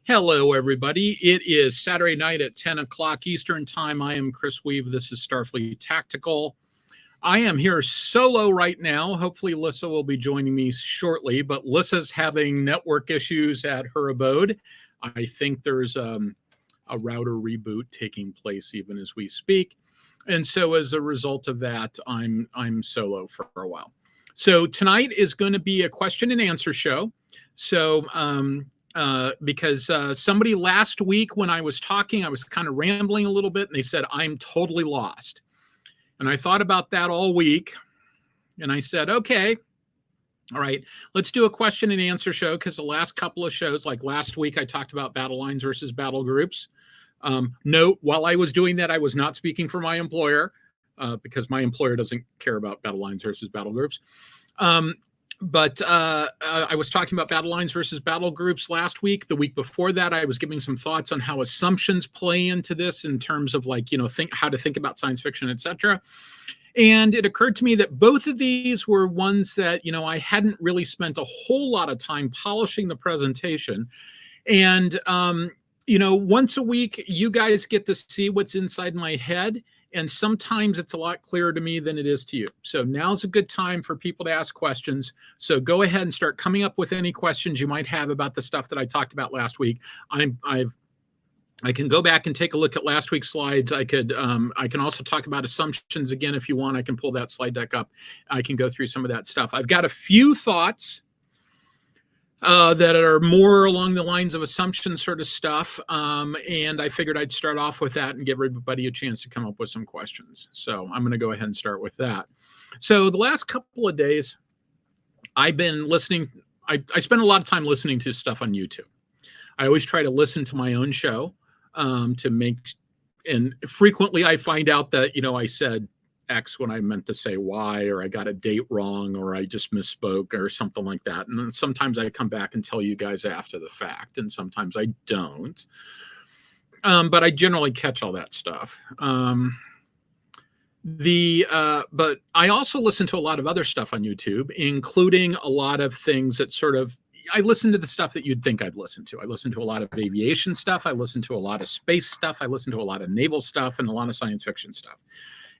Hello, everybody. It is Saturday night at 10 o'clock Eastern Time. I am Chris Weave. This is Starfleet Tactical. I am here solo right now. Hopefully, LYSSA will be joining me shortly, but LYSSA's having network issues at her abode. I think there's a router reboot taking place even as we speak. And so as a result of that, I'm solo for a while. So tonight is going to be a question and answer show. So, because somebody last week when I was talking, I was kind of rambling a little bit, and they said, I'm totally lost. And I thought about that all week, and I said, okay, all right, let's do a question and answer show, because the last couple of shows, like last week, I talked about battle lines versus battle groups. Note, while I was doing that, I was not speaking for my employer, because my employer doesn't care about battle lines versus battle groups. But I was talking about battle lines versus battle groups last week. The week before that, I was giving some thoughts on how assumptions play into this in terms of how to think about science fiction, etc. And it occurred to me that both of these were ones that, I hadn't really spent a whole lot of time polishing the presentation. And, once a week, you guys get to see what's inside my head. And sometimes it's a lot clearer to me than it is to you. So now's a good time for people to ask questions. So go ahead and start coming up with any questions you might have about the stuff that I talked about last week. I can go back and take a look at last week's slides. I can also talk about assumptions again if you want. I can pull that slide deck up. I can go through some of that stuff. I've got a few thoughts that are more along the lines of assumption sort of stuff. And I figured I'd start off with that and give everybody a chance to come up with some questions. So I'm going to go ahead and start with that. So the last couple of days, I've been listening. I spend a lot of time listening to stuff on YouTube. I always try to listen to my own show and frequently I find out that, I said X when I meant to say Y, or I got a date wrong, or I just misspoke or something like that. And then sometimes I come back and tell you guys after the fact, and sometimes I don't. But I generally catch all that stuff. But I also listen to a lot of other stuff on YouTube, including a lot of things that I listen to the stuff that you'd think I'd listen to. I listen to a lot of aviation stuff. I listen to a lot of space stuff. I listen to a lot of naval stuff and a lot of science fiction stuff.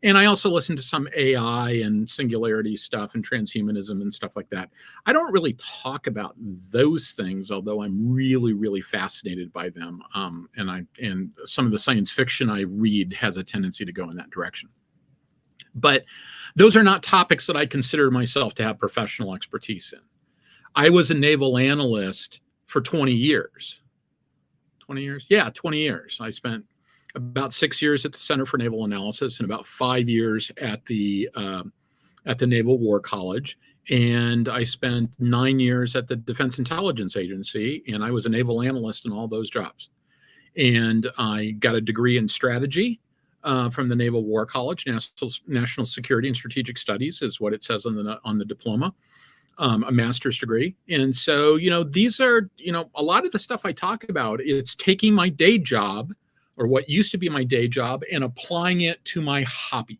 And I also listen to some AI and singularity stuff and transhumanism and stuff like that. I don't really talk about those things, although I'm really, really fascinated by them. And some of the science fiction I read has a tendency to go in that direction. But those are not topics that I consider myself to have professional expertise in. I was a naval analyst for 20 years. 20 years? Yeah, 20 years. I spent about 6 years at the Center for Naval Analysis and about 5 years at the Naval War College. And I spent 9 years at the Defense Intelligence Agency, and I was a naval analyst in all those jobs. And I got a degree in strategy from the Naval War College. National Security and Strategic Studies is what it says on the diploma. A master's degree. And so, these are, a lot of the stuff I talk about, it's taking my day job, or what used to be my day job, and applying it to my hobby.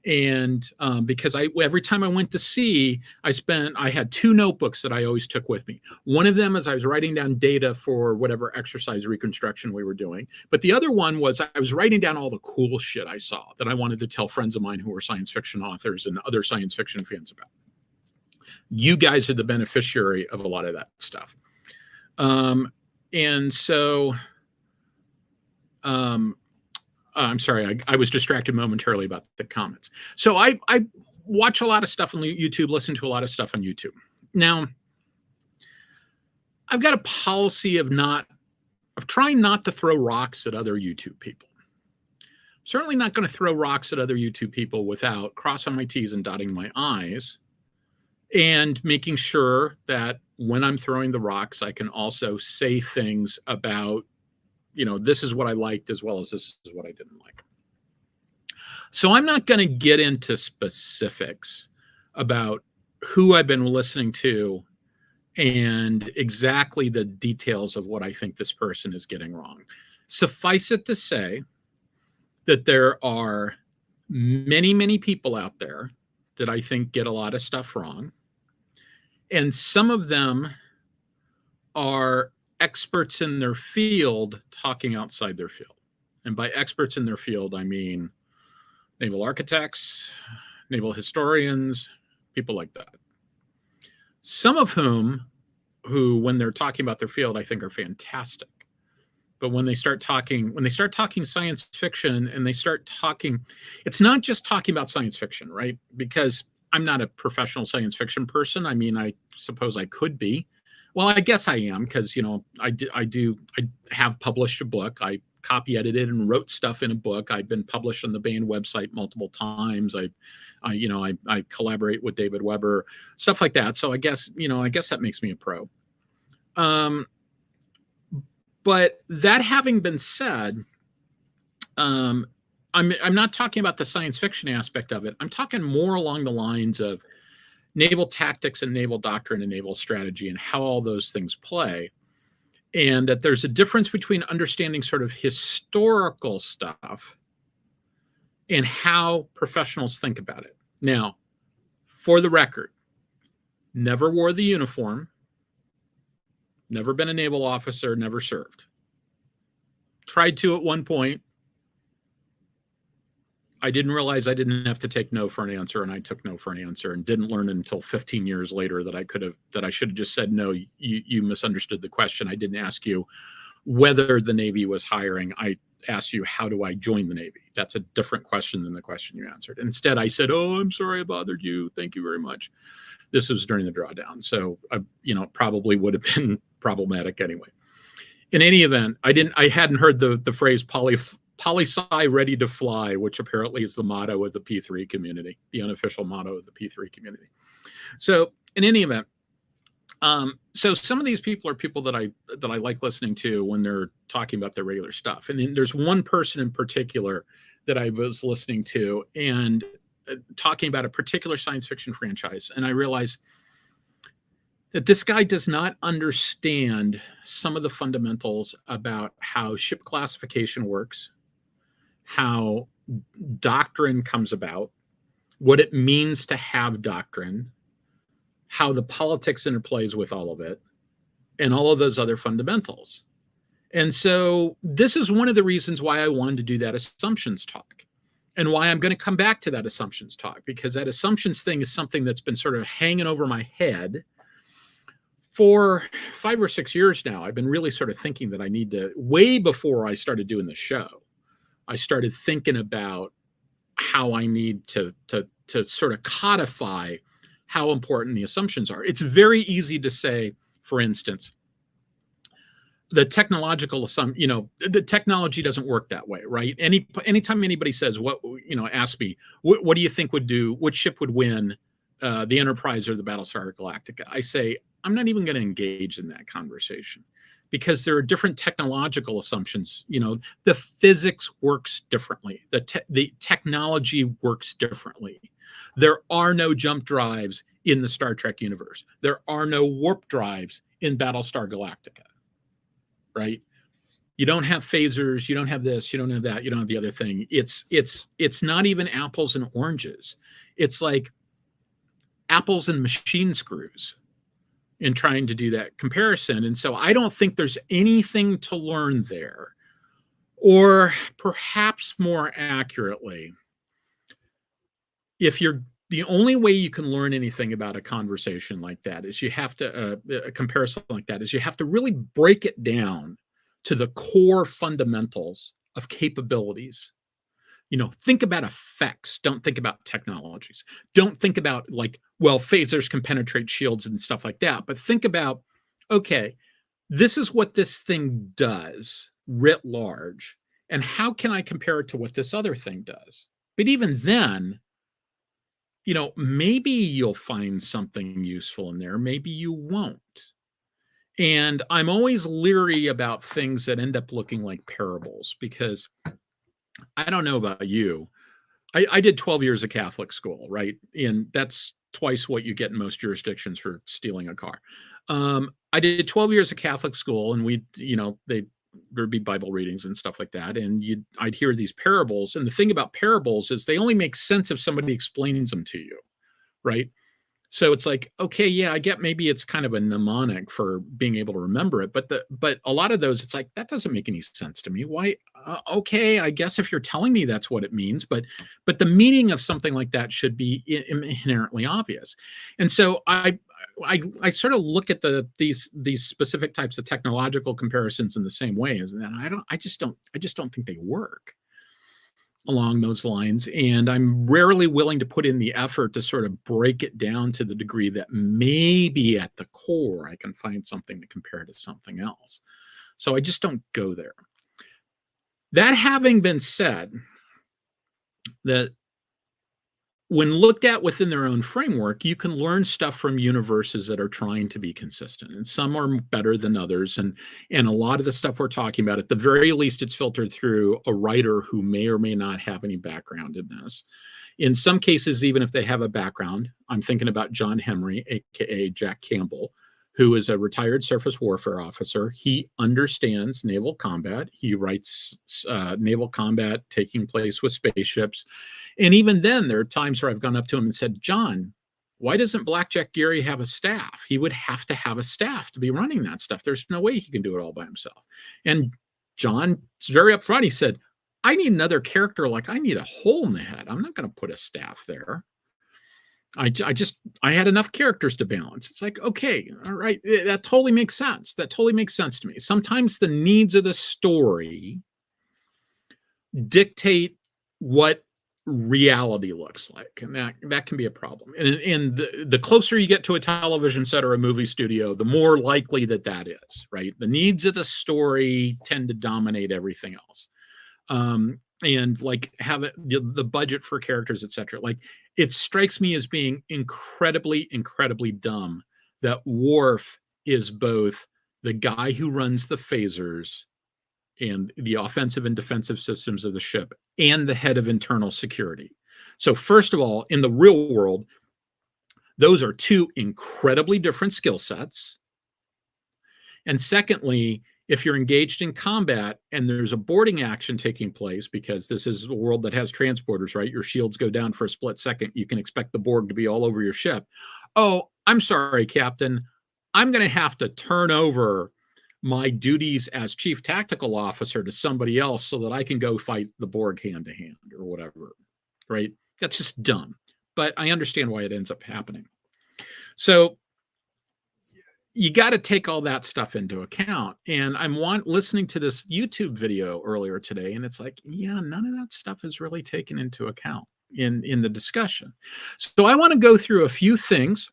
And because every time I went to sea, I had 2 notebooks that I always took with me. One of them is I was writing down data for whatever exercise reconstruction we were doing. But the other one was I was writing down all the cool shit I saw that I wanted to tell friends of mine who were science fiction authors and other science fiction fans about. You guys are the beneficiary of a lot of that stuff. And so... I'm sorry, I was distracted momentarily about the comments. So I watch a lot of stuff on YouTube, listen to a lot of stuff on YouTube. Now, I've got a policy of trying not to throw rocks at other YouTube people. Certainly not going to throw rocks at other YouTube people without crossing my T's and dotting my I's, and making sure that when I'm throwing the rocks, I can also say things about, this is what I liked as well as this is what I didn't like. So I'm not going to get into specifics about who I've been listening to and exactly the details of what I think this person is getting wrong. Suffice it to say that there are many, many people out there that I think get a lot of stuff wrong. And some of them are experts in their field talking outside their field. And by experts in their field, I mean naval architects, naval historians, people like that. Some of whom, when they're talking about their field, I think are fantastic. But when they start talking science fiction and they start talking, it's not just talking about science fiction, right? Because I'm not a professional science fiction person. I mean, I suppose I could be. Well, I guess I am, because, you know, I have published a book. I copy edited and wrote stuff in a book. I've been published on the Bain website multiple times. I collaborate with David Weber, stuff like that. So I guess that makes me a pro. But that having been said, I'm not talking about the science fiction aspect of it. I'm talking more along the lines of naval tactics and naval doctrine and naval strategy and how all those things play. And that there's a difference between understanding sort of historical stuff and how professionals think about it. Now, for the record, never wore the uniform, never been a naval officer, never served. Tried to at one point. I didn't realize I didn't have to take no for an answer, and I took no for an answer, and didn't learn until 15 years later that I should have just said, no, you misunderstood the question. I didn't ask you whether the Navy was hiring. I asked you, how do I join the Navy? That's a different question than the question you answered. And instead, I said, oh, I'm sorry I bothered you. Thank you very much. This was during the drawdown, so probably would have been problematic anyway. In any event, I hadn't heard the phrase poli-sci ready to fly, which apparently is the motto of the P3 community, the unofficial motto of the P3 community. So in any event, so some of these people are people that I like listening to when they're talking about their regular stuff. And then there's one person in particular that I was listening to and talking about a particular science fiction franchise. And I realized that this guy does not understand some of the fundamentals about how ship classification works, how doctrine comes about, what it means to have doctrine, how the politics interplays with all of it, and all of those other fundamentals. And so this is one of the reasons why I wanted to do that assumptions talk, and why I'm going to come back to that assumptions talk, because that assumptions thing is something that's been sort of hanging over my head for 5 or 6 years now. I've been really sort of thinking that I need to, way before I started doing the show, I started thinking about how I need to sort of codify how important the assumptions are. It's very easy to say, for instance, the technological assumption, the technology doesn't work that way, right? Anytime anybody says, ask me, what do you think which ship would win, the Enterprise or the Battlestar or Galactica? I say, I'm not even going to engage in that conversation, because there are different technological assumptions. The physics works differently. The technology works differently. There are no jump drives in the Star Trek universe. There are no warp drives in Battlestar Galactica, right? You don't have phasers. You don't have this. You don't have that. You don't have the other thing. It's not even apples and oranges. It's like apples and machine screws in trying to do that comparison. And so I don't think there's anything to learn there. Or perhaps more accurately, if you're the only way you can learn anything about a conversation like that is you have to, a comparison like that is you have to really break it down to the core fundamentals of capabilities. Think about effects. Don't think about technologies. Don't think about phasers can penetrate shields and stuff like that. But think about, okay, this is what this thing does writ large. And how can I compare it to what this other thing does? But even then, maybe you'll find something useful in there. Maybe you won't. And I'm always leery about things that end up looking like parables, because I don't know about you. I did 12 years of Catholic school, right? And that's twice what you get in most jurisdictions for stealing a car. I did 12 years of Catholic school, and there'd be Bible readings and stuff like that. And I'd hear these parables. And the thing about parables is they only make sense if somebody explains them to you, right? So it's like, okay, yeah, I get maybe it's kind of a mnemonic for being able to remember it, but a lot of those, it's like that doesn't make any sense to me. Why? Okay, I guess if you're telling me that's what it means, but the meaning of something like that should be inherently obvious. And so I sort of look at these specific types of technological comparisons in the same way, and I just don't think they work along those lines. And I'm rarely willing to put in the effort to sort of break it down to the degree that maybe at the core I can find something to compare to something else. So I just don't go there. That having been said, that when looked at within their own framework, you can learn stuff from universes that are trying to be consistent, and some are better than others. And a lot of the stuff we're talking about, at the very least, it's filtered through a writer who may or may not have any background in this. In some cases, even if they have a background, I'm thinking about John Henry, aka Jack Campbell, who is a retired surface warfare officer. He understands naval combat. He writes naval combat taking place with spaceships. And even then, there are times where I've gone up to him and said, John, why doesn't Blackjack Gary have a staff? He would have to have a staff to be running that stuff. There's no way he can do it all by himself. And John's very upfront. He said, I need another character. Like, I need a hole in the head. I'm not going to put a staff there. I had enough characters to balance. It's like, okay, all right, that totally makes sense. That totally makes sense to me. Sometimes the needs of the story dictate what reality looks like, and that can be a problem. And the closer you get to a television set or a movie studio, the more likely that is, right? The needs of the story tend to dominate everything else. And like have it, the budget for characters, etc. Like, it strikes me as being incredibly, incredibly dumb that Worf is both the guy who runs the phasers and the offensive and defensive systems of the ship and the head of internal security. So first of all, in the real world, those are two incredibly different skill sets. And secondly, if you're engaged in combat and there's a boarding action taking place, because this is a world that has transporters, right? Your shields go down for a split second. You can expect the Borg to be all over your ship. Oh, I'm sorry, Captain. I'm going to have to turn over my duties as chief tactical officer to somebody else so that I can go fight the Borg hand to hand or whatever, right? That's just dumb. But I understand why it ends up happening. So you got to take all that stuff into account. And I'm listening to this YouTube video earlier today, and it's like, yeah, none of that stuff is really taken into account in the discussion. So I want to go through a few things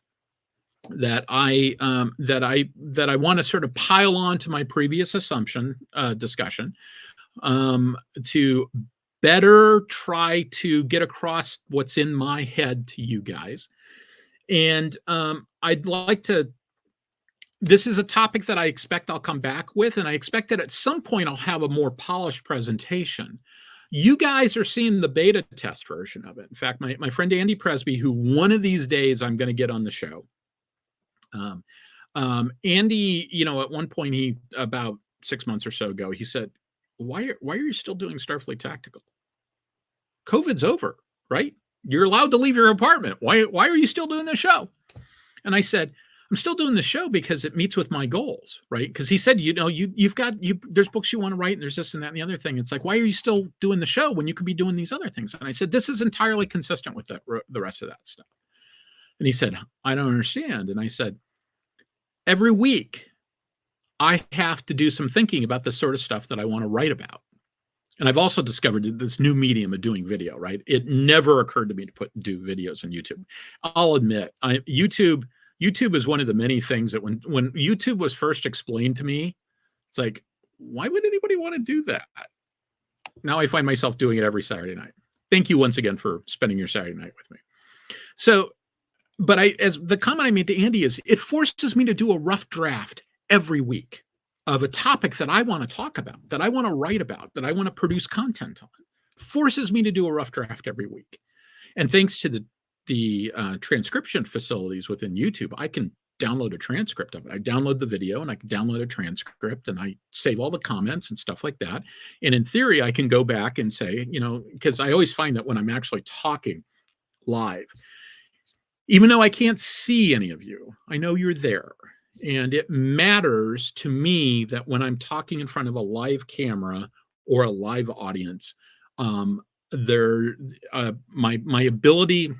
that I want to sort of pile on to my previous assumption discussion to better try to get across what's in my head to you guys. And I'd like to. This is a topic that I expect I'll come back with, and I expect that at some point I'll have a more polished presentation. You guys are seeing the beta test version of it. In fact, my friend Andy Presby, who one of these days I'm going to get on the show. Andy, at one point, about 6 months or so ago, he said, why are you still doing Starfleet Tactical? COVID's over, right? You're allowed to leave your apartment. Why are you still doing the show? And I said, I'm still doing the show because it meets with my goals, right? Because he said, there's books you want to write, and there's this and that and the other thing. It's like, why are you still doing the show when you could be doing these other things? And I said, this is entirely consistent with the rest of that stuff. And he said, I don't understand. And I said, every week I have to do some thinking about the sort of stuff that I want to write about. And I've also discovered this new medium of doing video, right? It never occurred to me to do videos on YouTube. I'll admit, YouTube is one of the many things that when YouTube was first explained to me, it's like, why would anybody want to do that? Now I find myself doing it every Saturday night. Thank you once again for spending your Saturday night with me. So, but as the comment I made to Andy is, it forces me to do a rough draft every week of a topic that I want to talk about, that I want to write about, that I want to produce content on. Forces me to do a rough draft every week. And thanks to the transcription facilities within YouTube, I can download a transcript of it. I download the video and I can download a transcript and I save all the comments and stuff like that. And in theory, I can go back and say, because I always find that when I'm actually talking live, Even though I can't see any of you, I know you're there. And it matters to me that when I'm talking in front of a live camera or a live audience, my ability,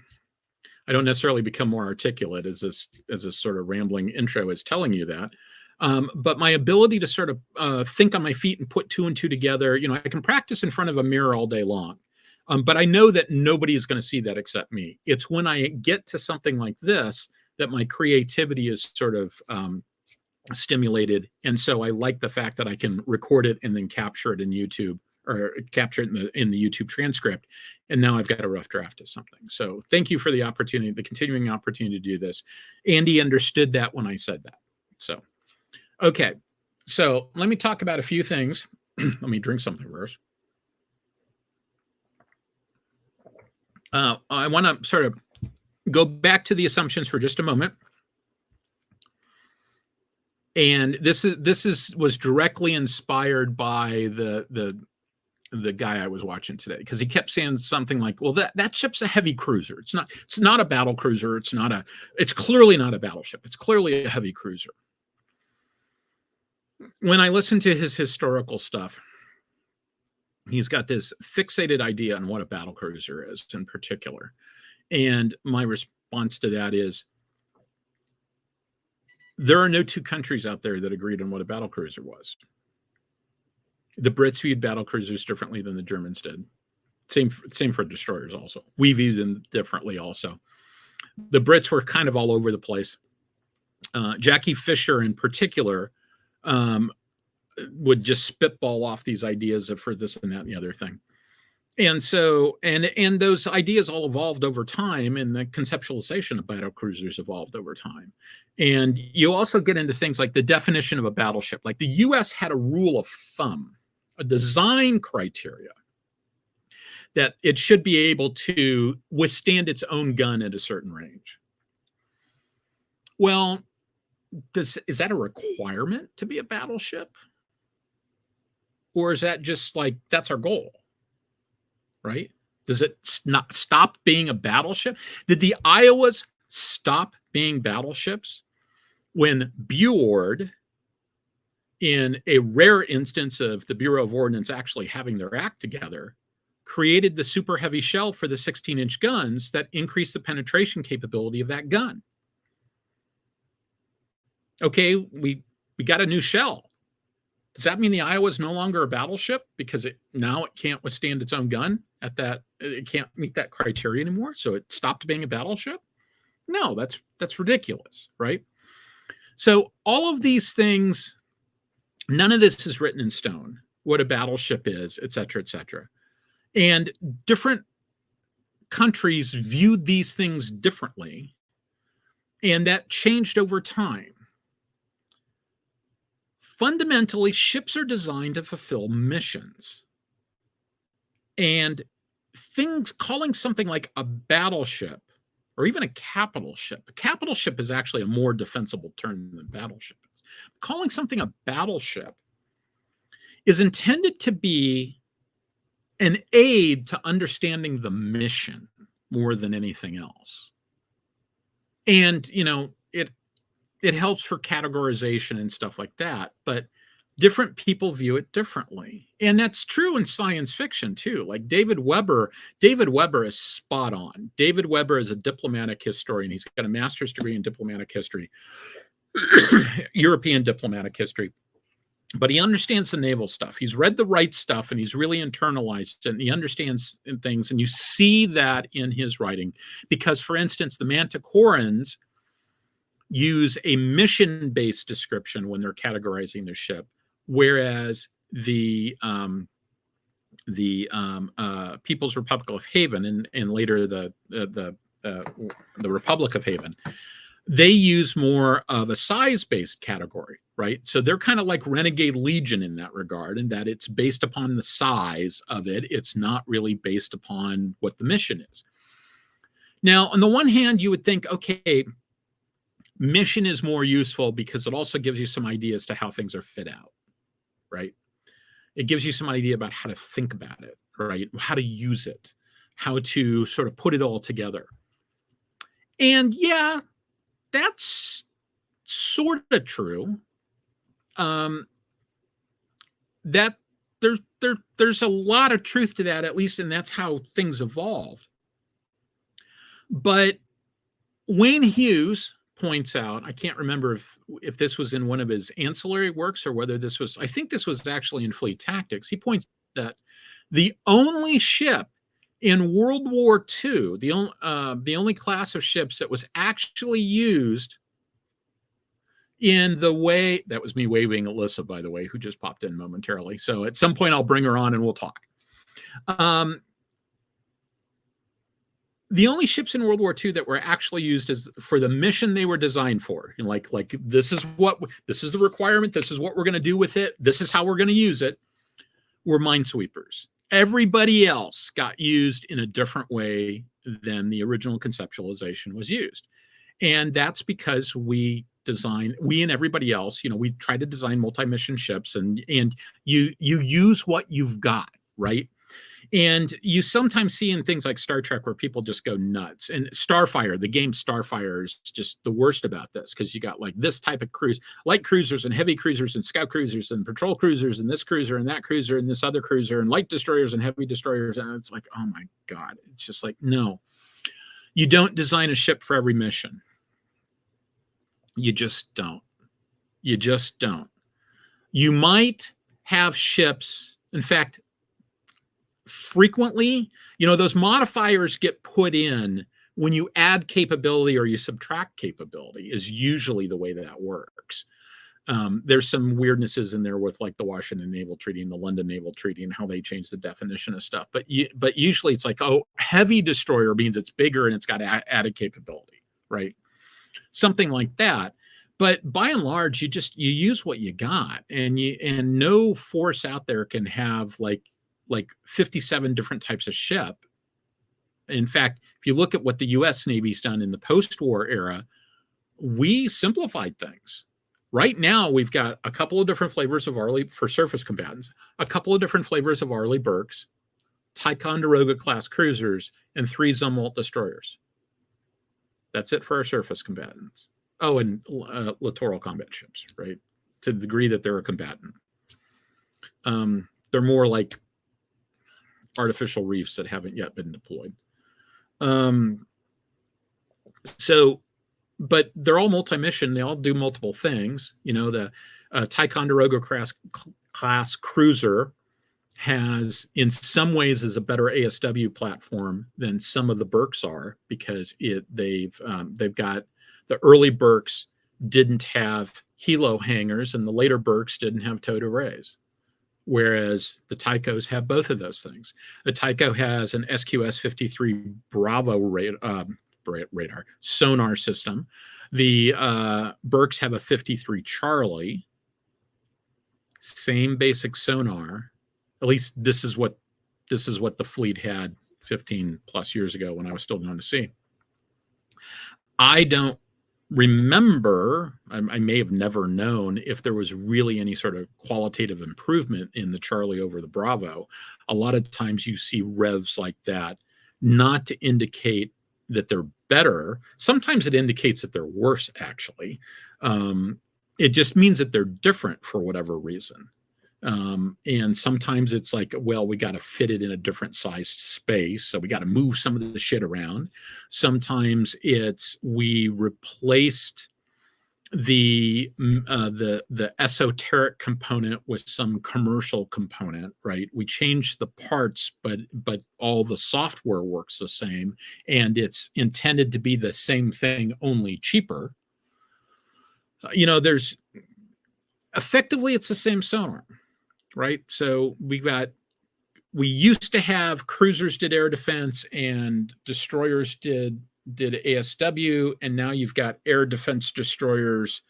I don't necessarily become more articulate as this sort of rambling intro is telling you that. But my ability to sort of think on my feet and put two and two together, you know, I can practice in front of a mirror all day long. But I know that nobody is going to see that except me. It's when I get to something like this that my creativity is sort of stimulated. And so I like the fact that I can record it and then capture it in YouTube, or capture it in the YouTube transcript. And now I've got a rough draft of something. So thank you for the opportunity, the continuing opportunity to do this. Andy understood that when I said that. So, okay. So let me talk about a few things. Let me drink something first. I want to sort of go back to the assumptions for just a moment. And this was directly inspired by the guy I was watching today, because he kept saying something like, well, that ship's a heavy cruiser. It's not a battle cruiser. It's clearly not a battleship. It's clearly a heavy cruiser. When I listen to his historical stuff, he's got this fixated idea on what a battle cruiser is in particular. And my response to that is, there are no two countries out there that agreed on what a battle cruiser was. The Brits viewed battle cruisers differently than the Germans did. Same for destroyers also. We viewed them differently also. The Brits were kind of all over the place. Jackie Fisher in particular would just spitball off these ideas for this and that and the other thing. And so, and those ideas all evolved over time, and the conceptualization of battle cruisers evolved over time. And you also get into things like the definition of a battleship. Like the US had a rule of thumb, a design criteria, that it should be able to withstand its own gun at a certain range. Well, is that a requirement to be a battleship? Or is that just like, that's our goal? Right? Does it not stop being a battleship? Did the Iowas stop being battleships when Buord, in a rare instance of the Bureau of Ordnance actually having their act together, created the super heavy shell for the 16-inch guns that increased the penetration capability of that gun? Okay, we got a new shell. Does that mean the Iowa is no longer a battleship because now it can't withstand its own gun at that? It can't meet that criteria anymore, so it stopped being a battleship? No, that's ridiculous, right? So all of these things, none of this is written in stone, what a battleship is, et cetera, et cetera. And different countries viewed these things differently, and that changed over time. Fundamentally, ships are designed to fulfill missions. And calling something like a battleship or even a capital ship is actually a more defensible term than battleship is. Calling something a battleship is intended to be an aid to understanding the mission more than anything else. And, you know, it helps for categorization and stuff like that, but different people view it differently. And that's true in science fiction too. Like David Weber is spot on. David Weber is a diplomatic historian. He's got a master's degree in diplomatic history, European diplomatic history, but he understands the naval stuff. He's read the right stuff and he's really internalized it, and he understands things. And you see that in his writing because, for instance, the Manticorans use a mission-based description when they're categorizing their ship, whereas the People's Republic of Haven and later the Republic of Haven, they use more of a size-based category, right? So they're kind of like Renegade Legion in that regard, in that it's based upon the size of it. It's not really based upon what the mission is. Now, on the one hand, you would think, okay, mission is more useful because it also gives you some ideas to how things are fit out, right? It gives you some idea about how to think about it, right? How to use it, how to sort of put it all together. And yeah, that's sort of true. That there's a lot of truth to that, at least, and that's how things evolve. But Wayne Hughes points out, I can't remember if this was in one of his ancillary works or whether this was, I think this was actually in Fleet Tactics. He points out that the only ship in World War II, the only class of ships that was actually used in the way, that was me waving at LYSSA, by the way, who just popped in momentarily. So at some point I'll bring her on and we'll talk. The only ships in World War II that were actually used as for the mission they were designed for, you know, like this is the requirement, this is what we're going to do with it, this is how we're going to use it, were minesweepers. Everybody else got used in a different way than the original conceptualization was used. And that's because we and everybody else, you know, we try to design multi-mission ships, and you use what you've got, right? And you sometimes see in things like Star Trek where people just go nuts. And Starfire, the game Starfire, is just the worst about this, because you got like this type of cruise, light cruisers and heavy cruisers and scout cruisers and patrol cruisers and this cruiser and that cruiser and this other cruiser and light destroyers and heavy destroyers. And it's like, oh my God. It's just like, no, you don't design a ship for every mission. You just don't. You just don't. You might have ships, in fact, frequently, you know, those modifiers get put in when you add capability or you subtract capability, is usually the way that works. There's some weirdnesses in there with like the Washington Naval Treaty and the London Naval Treaty and how they change the definition of stuff. But usually it's like, oh, heavy destroyer means it's bigger and it's got added capability, right? Something like that. But by and large, you use what you got, and no force out there can have like 57 different types of ship. In fact, if you look at what the U.S. Navy's done in the post-war era, we simplified things. Right now, we've got a couple of different flavors of Arleigh for surface combatants, a couple of different flavors of Arleigh Burkes, Ticonderoga class cruisers, and 3 Zumwalt destroyers. That's it for our surface combatants. Oh, and littoral combat ships, right? To the degree that they're a combatant. They're more like artificial reefs that haven't yet been deployed. But they're all multi-mission. They all do multiple things. You know, the Ticonderoga class cruiser has, in some ways, is a better ASW platform than some of the Burkes are, because they've got, the early Burkes didn't have helo hangars and the later Burkes didn't have towed arrays. Whereas the Tychos have both of those things. The Tycho has an SQS-53 Bravo radar sonar system. The Burkes have a 53 Charlie. Same basic sonar. At least this is what the fleet had 15 plus years ago when I was still known to sea. I don't remember, I may have never known if there was really any sort of qualitative improvement in the Charlie over the Bravo. A lot of times you see revs like that, not to indicate that they're better. Sometimes it indicates that they're worse, actually. It just means that they're different for whatever reason. And sometimes it's like, well, we got to fit it in a different sized space, so we got to move some of the shit around. Sometimes it's we replaced the esoteric component with some commercial component, right? We changed the parts, but all the software works the same, and it's intended to be the same thing, only cheaper. You know, effectively it's the same sonar. Right. So we used to have cruisers did air defense and destroyers did ASW. And now you've got air defense destroyers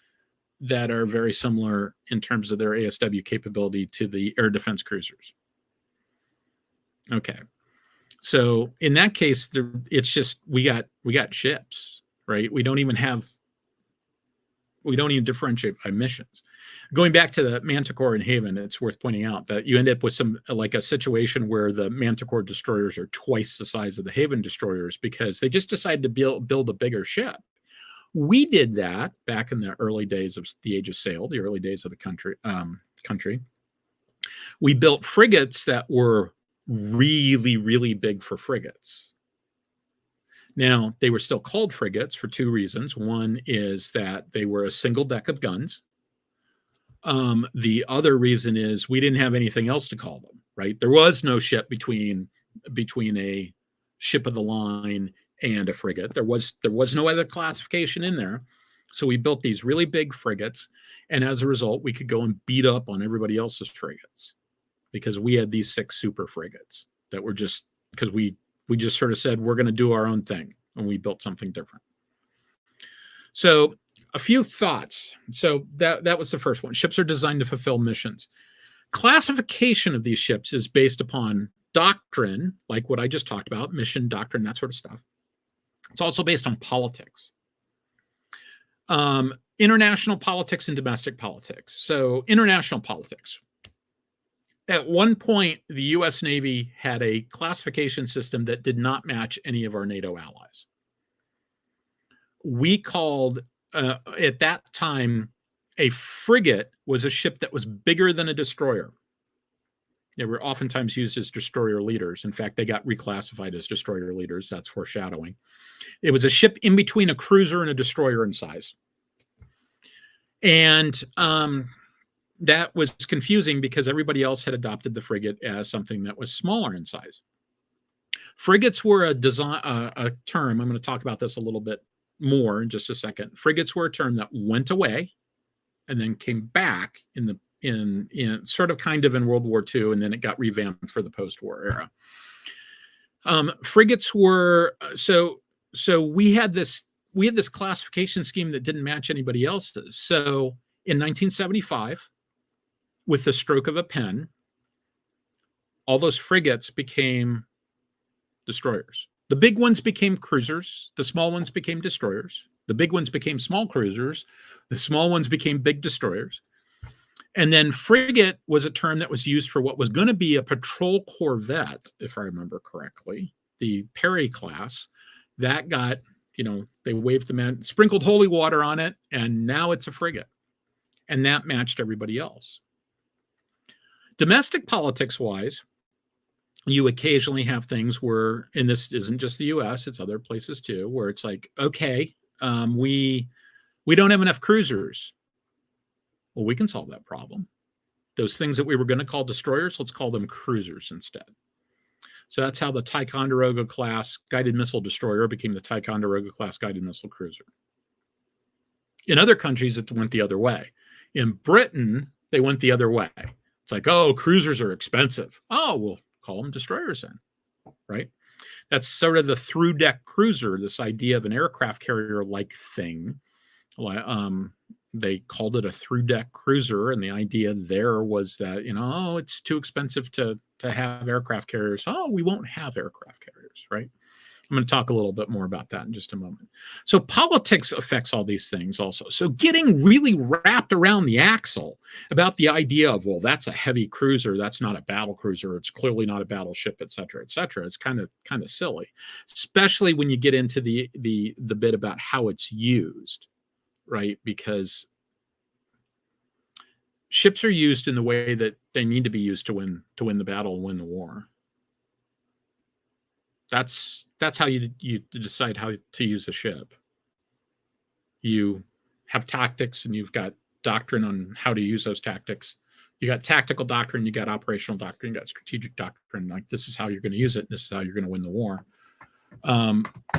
that are very similar in terms of their ASW capability to the air defense cruisers. Okay. So in that case, it's just, we got ships, right? We don't even differentiate by missions. Going back to the Manticore and Haven, it's worth pointing out that you end up with a situation where the Manticore destroyers are twice the size of the Haven destroyers because they just decided to build a bigger ship. We did that back in the early days of the Age of Sail, the early days of the country. We built frigates that were really, really big for frigates. Now, they were still called frigates for two reasons. One is that they were a single deck of guns. The other reason is we didn't have anything else to call them, right? There was no ship between a ship of the line and a frigate. There was no other classification in there. So we built these really big frigates. And as a result, we could go and beat up on everybody else's frigates because we had these 6 super frigates that were just because we just sort of said, we're going to do our own thing. And we built something different. So a few thoughts. So that was the first one. Ships are designed to fulfill missions. Classification of these ships is based upon doctrine, like what I just talked about, mission, doctrine, that sort of stuff. It's also based on politics. International politics and domestic politics. So international politics. At one point, the U.S. Navy had a classification system that did not match any of our NATO allies. We called, at that time, a frigate was a ship that was bigger than a destroyer. They were oftentimes used as destroyer leaders. In fact, they got reclassified as destroyer leaders. That's foreshadowing. It was a ship in between a cruiser and a destroyer in size. And that was confusing because everybody else had adopted the frigate as something that was smaller in size. Frigates were a term. I'm going to talk about this a little bit more in just a second. Frigates were a term that went away and then came back in sort of kind of in World War II, and then it got revamped for the post-war era. Frigates were so we had this classification scheme that didn't match anybody else's. So in 1975, with the stroke of a pen, all those frigates became destroyers. The big ones became cruisers. The small ones became destroyers. The big ones became small cruisers. The small ones became big destroyers. And then frigate was a term that was used for what was going to be a patrol corvette, if I remember correctly, the Perry class. That got, they waved the man, sprinkled holy water on it, and now it's a frigate. And that matched everybody else. Domestic politics-wise, you occasionally have things where, and this isn't just the U.S., it's other places too, where it's like, okay, we don't have enough cruisers. Well, we can solve that problem. Those things that we were going to call destroyers, let's call them cruisers instead. So that's how the Ticonderoga class guided missile destroyer became the Ticonderoga class guided missile cruiser. In other countries, it went the other way. In Britain, they went the other way. It's like, oh, cruisers are expensive. Oh, we'll call them destroyers then, right? That's sort of the through-deck cruiser, this idea of an aircraft carrier-like thing. They called it a through-deck cruiser, and the idea there was that, oh, it's too expensive to have aircraft carriers. Oh, we won't have aircraft carriers, right? I'm going to talk a little bit more about that in just a moment. So politics affects all these things also. So getting really wrapped around the axle about the idea of, well, that's a heavy cruiser, that's not a battle cruiser, it's clearly not a battleship, et cetera, is kind of silly, especially when you get into the bit about how it's used, right? Because ships are used in the way that they need to be used to win the battle and win the war. That's how you decide how to use a ship. You have tactics and you've got doctrine on how to use those tactics. You got tactical doctrine, you got operational doctrine, you got strategic doctrine. Like, this is how you're going to use it. This is how you're going to win the war.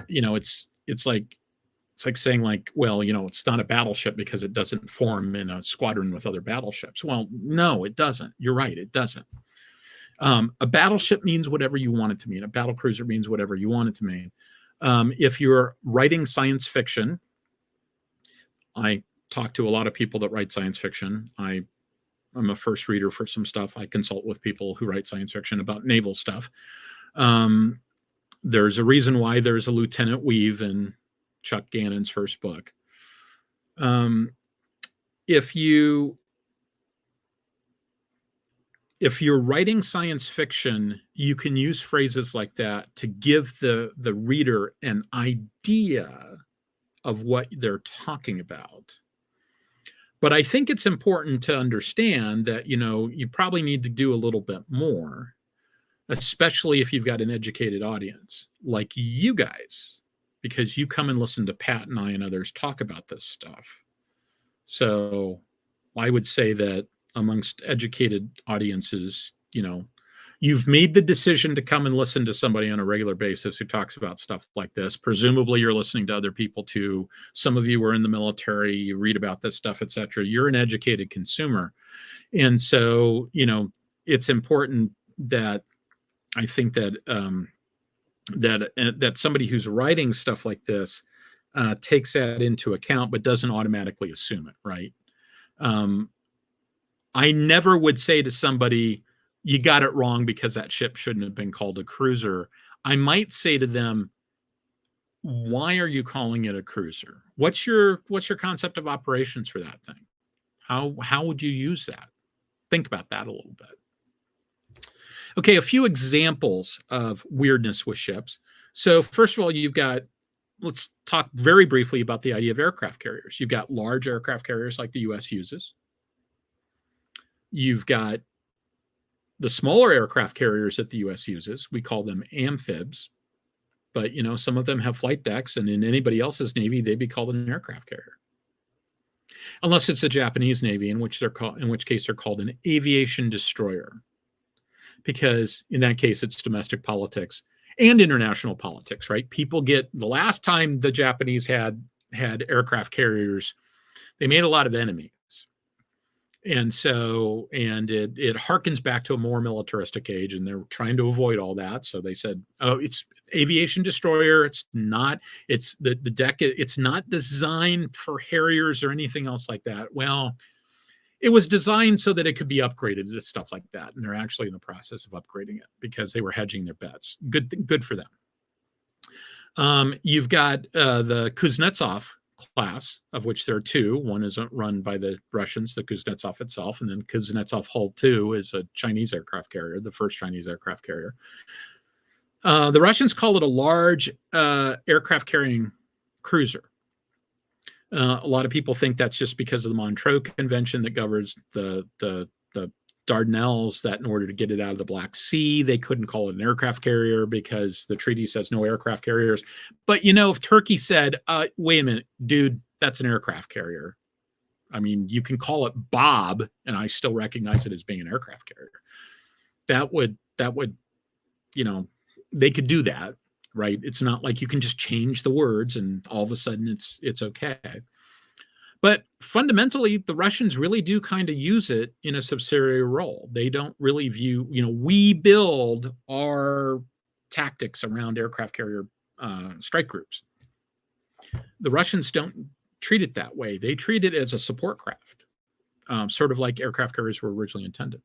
It's like saying, like, well, it's not a battleship because it doesn't form in a squadron with other battleships. Well, no, it doesn't. You're right. It doesn't. A battleship means whatever you want it to mean. A battle cruiser means whatever you want it to mean. If you're writing science fiction, I talk to a lot of people that write science fiction. I'm a first reader for some stuff. I consult with people who write science fiction about naval stuff. There's a reason why there's a Lieutenant Weave in Chuck Gannon's first book. If you if you're writing science fiction, you can use phrases like that to give the reader an idea of what they're talking about. But I think it's important to understand that, you probably need to do a little bit more, especially if you've got an educated audience like you guys, because you come and listen to Pat and I and others talk about this stuff. So I would say that amongst educated audiences, you've made the decision to come and listen to somebody on a regular basis who talks about stuff like this. Presumably you're listening to other people too. Some of you are in the military, you read about this stuff, etc. You're an educated consumer. And so, it's important that I think that that somebody who's writing stuff like this takes that into account, but doesn't automatically assume it, right? I never would say to somebody, you got it wrong because that ship shouldn't have been called a cruiser. I might say to them, why are you calling it a cruiser? What's your concept of operations for that thing? How would you use that? Think about that a little bit. Okay, a few examples of weirdness with ships. So first of all, let's talk very briefly about the idea of aircraft carriers. You've got large aircraft carriers like the US uses. You've got the smaller aircraft carriers that the US uses. We call them amphibs. But, some of them have flight decks, and in anybody else's Navy, they'd be called an aircraft carrier. Unless it's the Japanese Navy, in which case they're called an aviation destroyer. Because in that case, it's domestic politics and international politics, right? The last time the Japanese had aircraft carriers, they made a lot of enemies. And so, it harkens back to a more militaristic age, and they're trying to avoid all that. So they said, oh, it's aviation destroyer. It's the deck. It's not designed for Harriers or anything else like that. Well, it was designed so that it could be upgraded to stuff like that. And they're actually in the process of upgrading it because they were hedging their bets. Good for them. You've got the Kuznetsov class, of which there are two. One is run by the Russians, the Kuznetsov itself, and then Kuznetsov Hull 2 is a Chinese aircraft carrier, the first Chinese aircraft carrier. The Russians call it a large aircraft carrying cruiser. A lot of people think that's just because of the Montreux Convention that governs the Dardanelles, that in order to get it out of the Black Sea, they couldn't call it an aircraft carrier because the treaty says no aircraft carriers. But, if Turkey said, wait a minute, dude, that's an aircraft carrier. I mean, you can call it Bob, and I still recognize it as being an aircraft carrier. That would, they could do that, right? It's not like you can just change the words and all of a sudden it's okay. But fundamentally, the Russians really do kind of use it in a subsidiary role. They don't really view, we build our tactics around aircraft carrier strike groups. The Russians don't treat it that way. They treat it as a support craft, sort of like aircraft carriers were originally intended.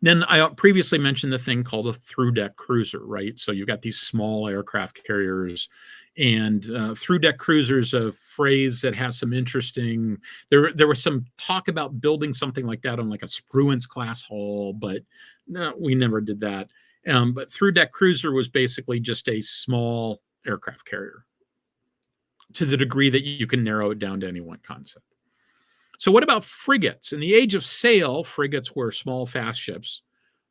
Then I previously mentioned the thing called a through-deck cruiser, right? So you've got these small aircraft carriers, and through-deck cruisers, a phrase that has some interesting. There was some talk about building something like that on like a Spruance class hull, but no, we never did that. But through-deck cruiser was basically just a small aircraft carrier, to the degree that you can narrow it down to any one concept. So what about frigates? In the age of sail, frigates were small, fast ships.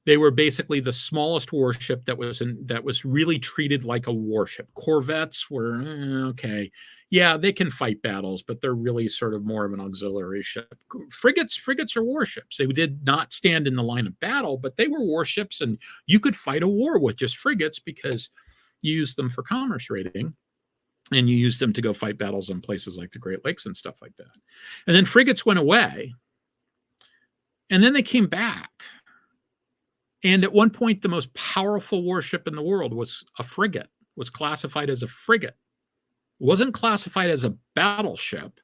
They were basically the smallest warship that was really treated like a warship. Corvettes were, okay, yeah, they can fight battles, but they're really sort of more of an auxiliary ship. Frigates are warships. They did not stand in the line of battle, but they were warships, and you could fight a war with just frigates because you used them for commerce raiding. And you use them to go fight battles in places like the Great Lakes and stuff like that. And then frigates went away. And then they came back. And at one point, the most powerful warship in the world was a frigate, was classified as a frigate. It wasn't classified as a battleship. It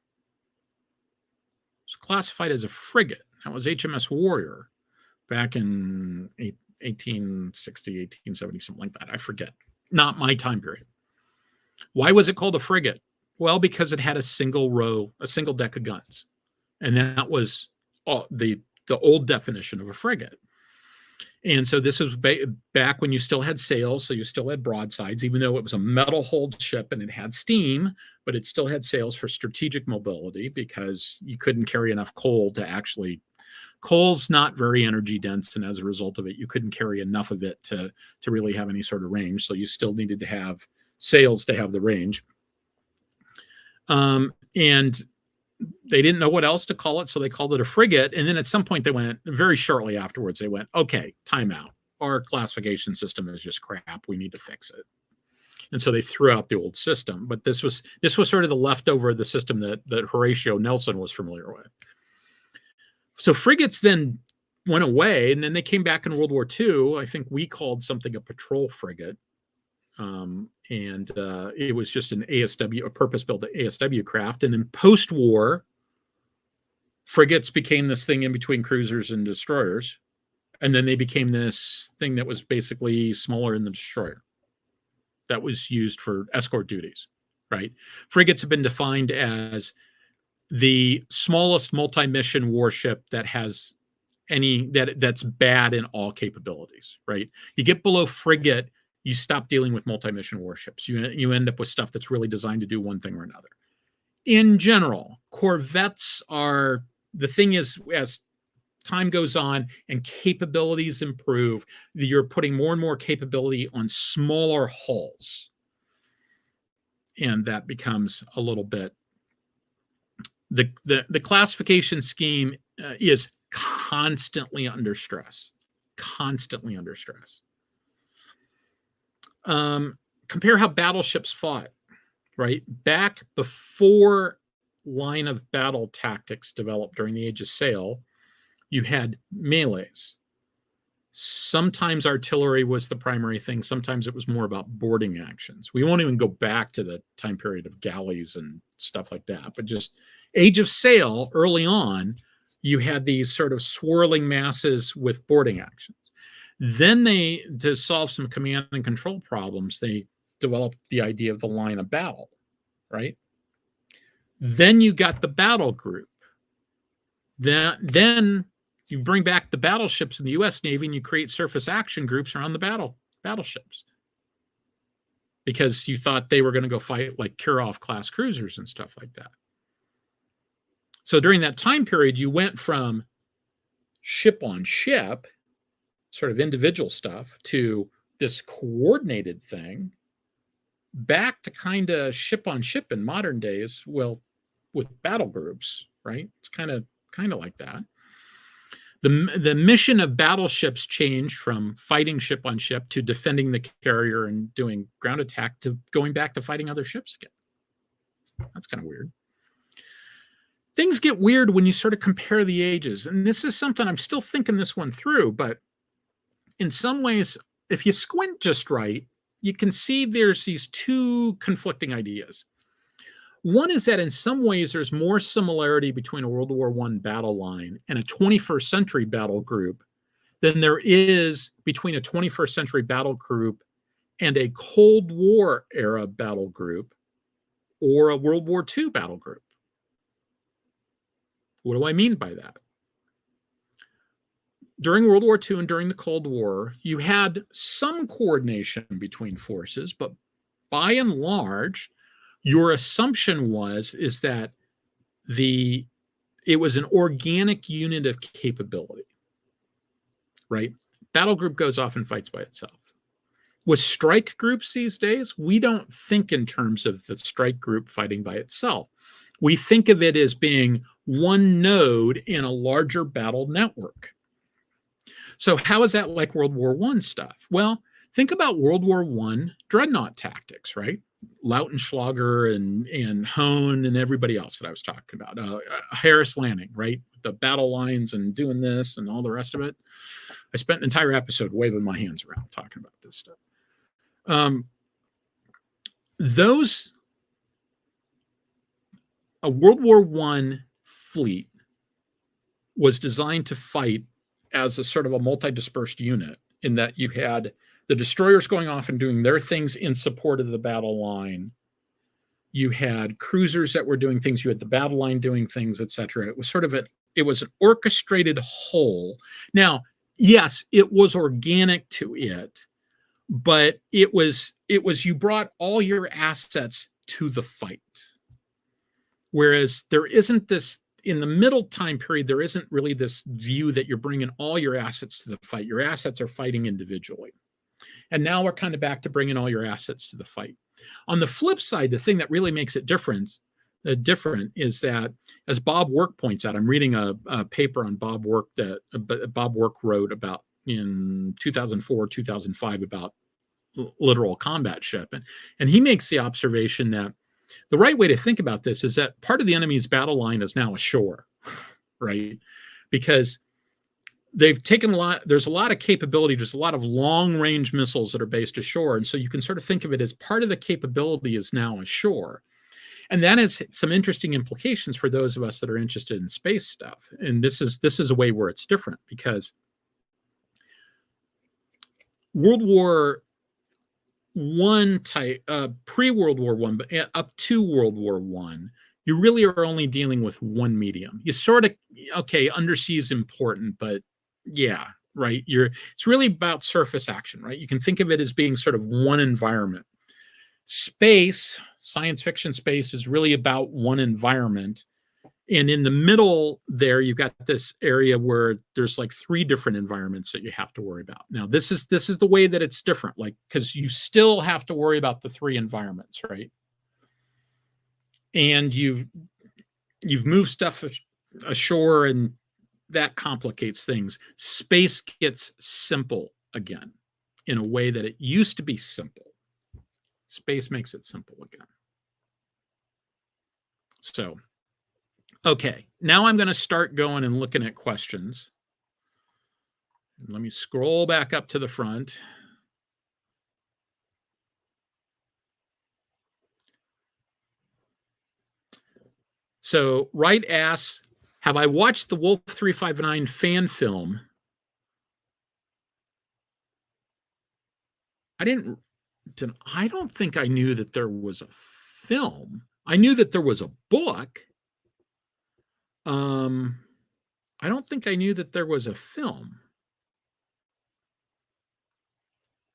was classified as a frigate. That was HMS Warrior back in 1860, 1870, something like that. I forget. Not my time period. Why was it called a frigate? Well, because it had a single deck of guns. And that was the old definition of a frigate. And so this was back when you still had sails, so you still had broadsides, even though it was a metal-hulled ship and it had steam, but it still had sails for strategic mobility because you couldn't carry enough coal to actually. Coal's not very energy dense, and as a result of it, you couldn't carry enough of it to really have any sort of range. So you still needed to have sails to have the range. And they didn't know what else to call it, so they called it a frigate. And then at some point, they went, very shortly afterwards, they went, okay, time out. Our classification system is just crap. We need to fix it. And so they threw out the old system. But this was sort of the leftover of the system that Horatio Nelson was familiar with. So frigates then went away, and then they came back in World War II. I think we called something a patrol frigate. And it was just an ASW, a purpose-built ASW craft. And then post-war, frigates became this thing in between cruisers and destroyers. And then they became this thing that was basically smaller than the destroyer that was used for escort duties, right? Frigates have been defined as the smallest multi-mission warship that has that's bad in all capabilities, right? You get below frigate, you stop dealing with multi-mission warships. You end up with stuff that's really designed to do one thing or another. In general, corvettes are, the thing is, as time goes on and capabilities improve, you're putting more and more capability on smaller hulls. And that becomes a little bit, the classification scheme is constantly under stress, compare how battleships fought, right? Back before line of battle tactics developed during the Age of Sail, you had melees. Sometimes artillery was the primary thing. Sometimes it was more about boarding actions. We won't even go back to the time period of galleys and stuff like that, but just Age of Sail, early on, you had these sort of swirling masses with boarding actions. Then to solve some command and control problems, they developed the idea of the line of battle, right? Then you got the battle group. Then you bring back the battleships in the U.S. Navy and you create surface action groups around the battleships because you thought they were going to go fight like Kirov class cruisers and stuff like that. So during that time period, you went from ship on ship, sort of individual stuff, to this coordinated thing, back to kind of ship on ship in modern days, well, with battle groups, right? It's kind of like that. The mission of battleships changed from fighting ship on ship to defending the carrier and doing ground attack to going back to fighting other ships again. That's kind of weird. Things get weird when you sort of compare the ages. And this is something I'm still thinking this one through, but in some ways, if you squint just right, you can see there's these two conflicting ideas. One is that in some ways, there's more similarity between a World War I battle line and a 21st century battle group than there is between a 21st century battle group and a Cold War era battle group or a World War II battle group. What do I mean by that? During World War II and during the Cold War, you had some coordination between forces, but by and large, your assumption is that it was an organic unit of capability, right? Battle group goes off and fights by itself. With strike groups these days, we don't think in terms of the strike group fighting by itself. We think of it as being one node in a larger battle network. So how is that like World War I stuff? Well, think about World War I dreadnought tactics, right? Lautenschlager and Hone and everybody else that I was talking about. Harris Landing, right? The battle lines and doing this and all the rest of it. I spent an entire episode waving my hands around talking about this stuff. A World War I fleet was designed to fight as a sort of a multi-dispersed unit in that you had the destroyers going off and doing their things in support of the battle line. You had cruisers that were doing things. You had the battle line doing things, etc. It was sort of it was an orchestrated whole. Now, yes, it was organic to it, but it was you brought all your assets to the fight. Whereas there isn't this, in the middle time period, there isn't really this view that you're bringing all your assets to the fight. Your assets are fighting individually. And now we're kind of back to bringing all your assets to the fight. On the flip side, the thing that really makes it different is that, as Bob Work points out, I'm reading a paper on Bob Work that Bob Work wrote about in 2004, 2005 about literal combat ship. And he makes the observation that the right way to think about this is that part of the enemy's battle line is now ashore, right? Because they've taken there's a lot of capability, there's a lot of long-range missiles that are based ashore. And so you can sort of think of it as part of the capability is now ashore. And that has some interesting implications for those of us that are interested in space stuff. And this is a way where it's different, because World War One type, pre-World War One, but up to World War One, you really are only dealing with one medium. You sort of, okay, undersea is important, but yeah, right. It's really about surface action, right? You can think of it as being sort of one environment. Space, science fiction space, is really about one environment. And in the middle there, you've got this area where there's like 3 different environments that you have to worry about. Now, this is the way that it's different, like, because you still have to worry about the 3 environments, right? And you've moved stuff ashore, and that complicates things. Space gets simple again in a way that it used to be simple. Space makes it simple again. So, okay, now I'm going to start going and looking at questions. Let me scroll back up to the front. So, Wright asks, have I watched the Wolf 359 fan film? I don't think I knew that there was a film. I knew that there was a book. I don't think I knew that there was a film.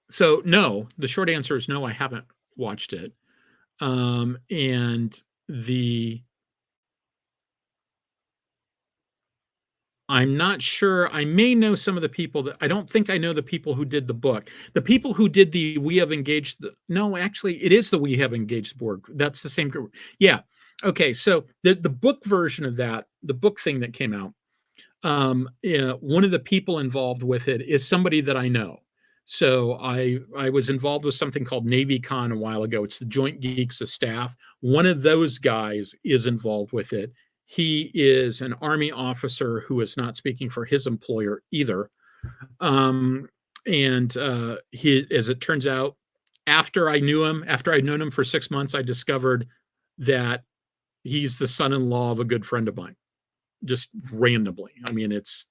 So no, the short answer is no, I haven't watched it. And I'm not sure. I may know some of the people that I don't think I know the people who did the book. The people who did the We Have Engaged no, actually, it is the We Have Engaged board. That's the same group. Yeah. Okay. So the book version of that, the book thing that came out, one of the people involved with it is somebody that I know. So I was involved with something called NavyCon a while ago. It's the Joint Geeks of Staff. One of those guys is involved with it. He is an Army officer who is not speaking for his employer either. And he, as it turns out, after I'd known him for 6 months, I discovered that he's the son-in-law of a good friend of mine, just randomly. I mean, it's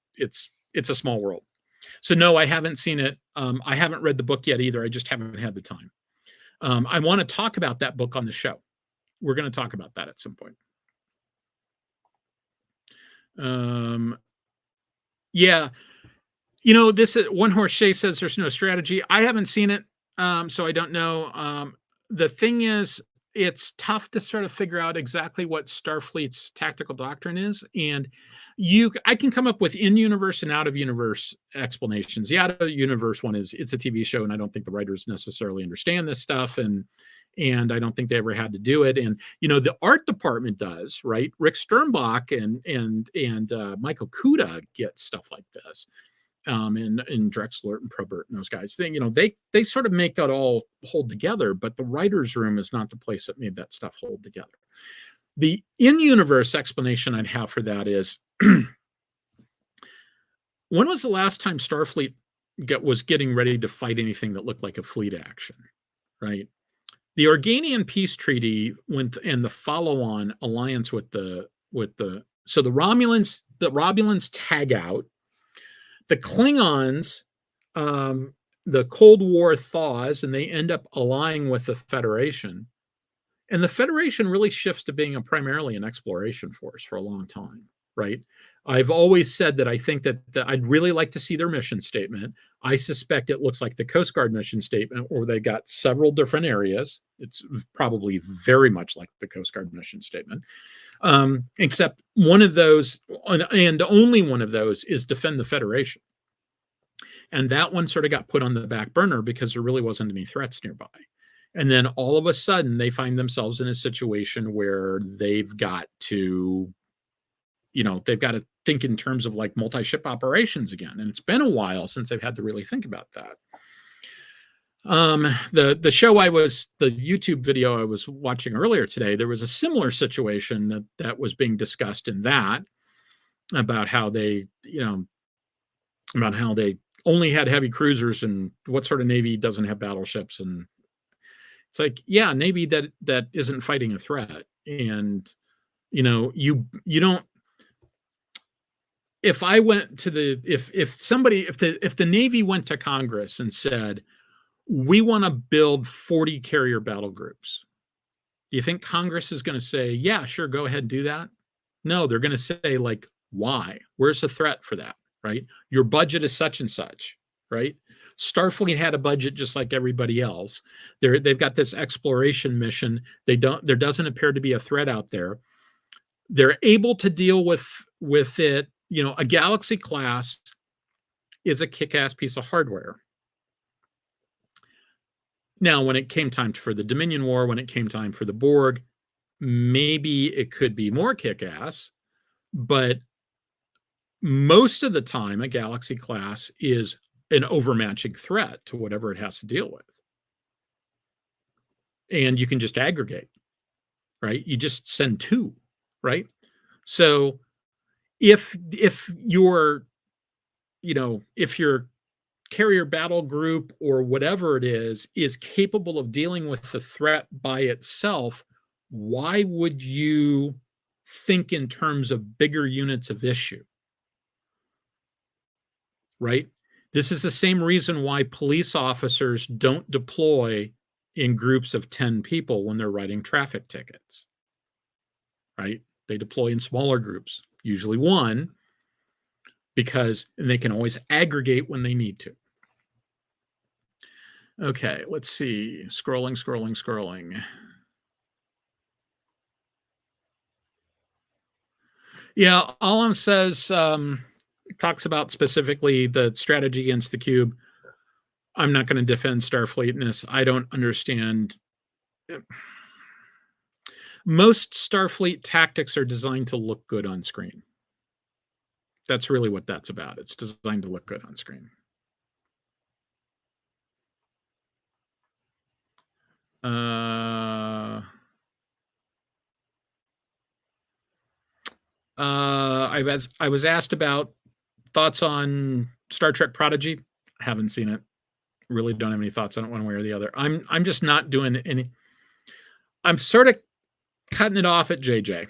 a small world. So no, I haven't seen it. I haven't read the book yet either. I just haven't had the time. I want to talk about that book on the show. We're going to talk about that at some point. Yeah, this is One Horse Shay says there's no strategy. I haven't seen it, so I don't know. The thing is, it's tough to sort of figure out exactly what Starfleet's tactical doctrine is, and I can come up with in-universe and out-of-universe explanations. The out-of-universe one is it's a TV show, and I don't think the writers necessarily understand this stuff, and I don't think they ever had to do it. And the art department does, right? Rick Sternbach and Michael Kuda get stuff like this, and Drexler and Probert and those guys. They sort of make that all hold together, but the writers' room is not the place that made that stuff hold together. The in-universe explanation I'd have for that is, when was the last time Starfleet was getting ready to fight anything that looked like a fleet action, right? The Organian Peace Treaty and the follow-on alliance with the Romulans tag out, the Klingons, the Cold War thaws, and they end up allying with the Federation. And the Federation really shifts to being primarily an exploration force for a long time. right? I've always said that I think that I'd really like to see their mission statement. I suspect it looks like the Coast Guard mission statement, or they got several different areas. It's probably very much like the Coast Guard mission statement, except one of those, and only one of those, is defend the Federation. And that one sort of got put on the back burner because there really wasn't any threats nearby. And then all of a sudden, they find themselves in a situation where they've got to, they've got to think in terms of like multi-ship operations again. And it's been a while since they've had to really think about that. The YouTube video I was watching earlier today, there was a similar situation that was being discussed in that, about how they, only had heavy cruisers, and what sort of Navy doesn't have battleships. And it's like, yeah, Navy that isn't fighting a threat. And, you don't, if I went to if the Navy went to Congress and said, we want to build 40 carrier battle groups, do you think Congress is going to say, yeah, sure, go ahead and do that? No, they're going to say, like, why? Where's the threat for that? Right? Your budget is such and such, right? Starfleet had a budget just like everybody else. They've got this exploration mission. There doesn't appear to be a threat out there. They're able to deal with it. A Galaxy class is a kick-ass piece of hardware. Now, when it came time for the Dominion War, when it came time for the Borg, maybe it could be more kick-ass, but most of the time, a Galaxy class is an overmatching threat to whatever it has to deal with. And you can just aggregate, right? You just send 2, right? So if your carrier battle group or whatever it is capable of dealing with the threat by itself, why would you think in terms of bigger units of issue? Right? This is the same reason why police officers don't deploy in groups of 10 people when they're writing traffic tickets. Right? They deploy in smaller groups, usually 1, because they can always aggregate when they need to. Okay, let's see. Scrolling. Yeah, Alam says, talks about specifically the strategy against the cube. I'm not going to defend Starfleet in this. I don't understand. Most Starfleet tactics are designed to look good on screen. That's really what that's about. It's designed to look good on screen. I was asked about thoughts on Star Trek Prodigy. I haven't seen it. Really don't have any thoughts on it one way or the other. I'm just not doing any. I'm sort of cutting it off at JJ,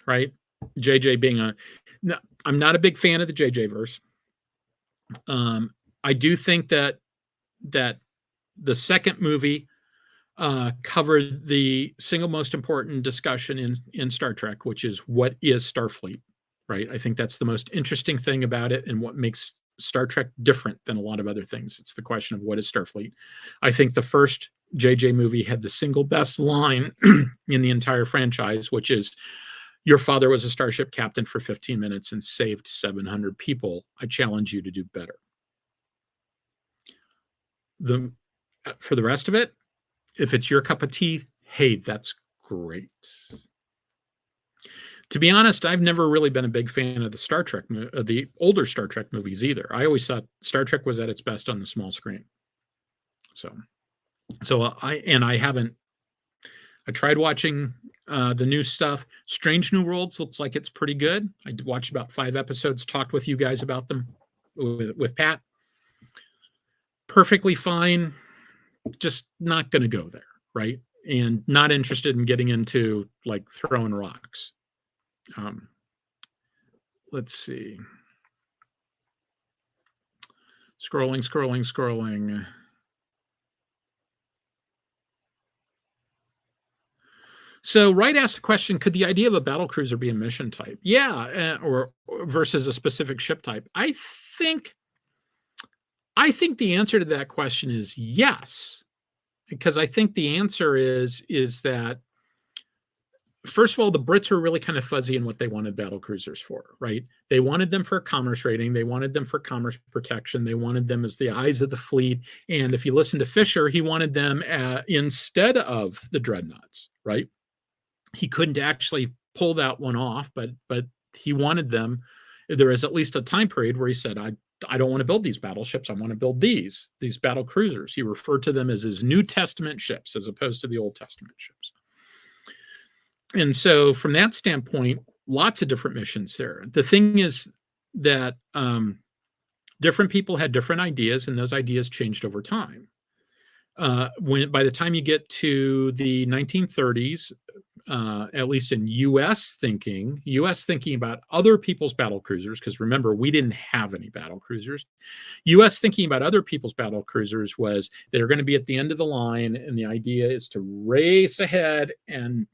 right? JJ being I'm not a big fan of the JJ verse. I do think that the second movie covered the single most important discussion in Star Trek, which is what is Starfleet, right? I think that's the most interesting thing about it, and what makes Star Trek different than a lot of other things. It's the question of what is Starfleet. I think the first JJ movie had the single best line in the entire franchise, which is, your father was a starship captain for 15 minutes and saved 700 people. I challenge you to do better. For the rest of it, if it's your cup of tea, hey, that's great. To be honest, I've never really been a big fan of the older Star Trek movies either. I always thought Star Trek was at its best on the small screen. So I tried watching the new stuff. Strange New Worlds looks like it's pretty good. I watched about 5 episodes, talked with you guys about them with Pat. Perfectly fine. Just not going to go there, right? And not interested in getting into like throwing rocks. Let's see. Scrolling. So Wright asked the question, could the idea of a battle cruiser be a mission type? Yeah, or versus a specific ship type. I think the answer to that question is yes, because I think the answer is that, first of all, the Brits were really kind of fuzzy in what they wanted battle cruisers for, right? They wanted them for commerce rating. They wanted them for commerce protection. They wanted them as the eyes of the fleet. And if you listen to Fisher, he wanted them instead of the dreadnoughts, right? He couldn't actually pull that one off, but he wanted them. There is at least a time period where he said, I don't want to build these battleships. I want to build these battle cruisers. He referred to them as his New Testament ships as opposed to the Old Testament ships. And so from that standpoint, lots of different missions there. The thing is that different people had different ideas, and those ideas changed over time. By the time you get to the 1930s, at least in U.S. thinking about other people's battle cruisers, because remember, we didn't have any battle cruisers. U.S. thinking about other people's battle cruisers was they're going to be at the end of the line, and the idea is to race ahead and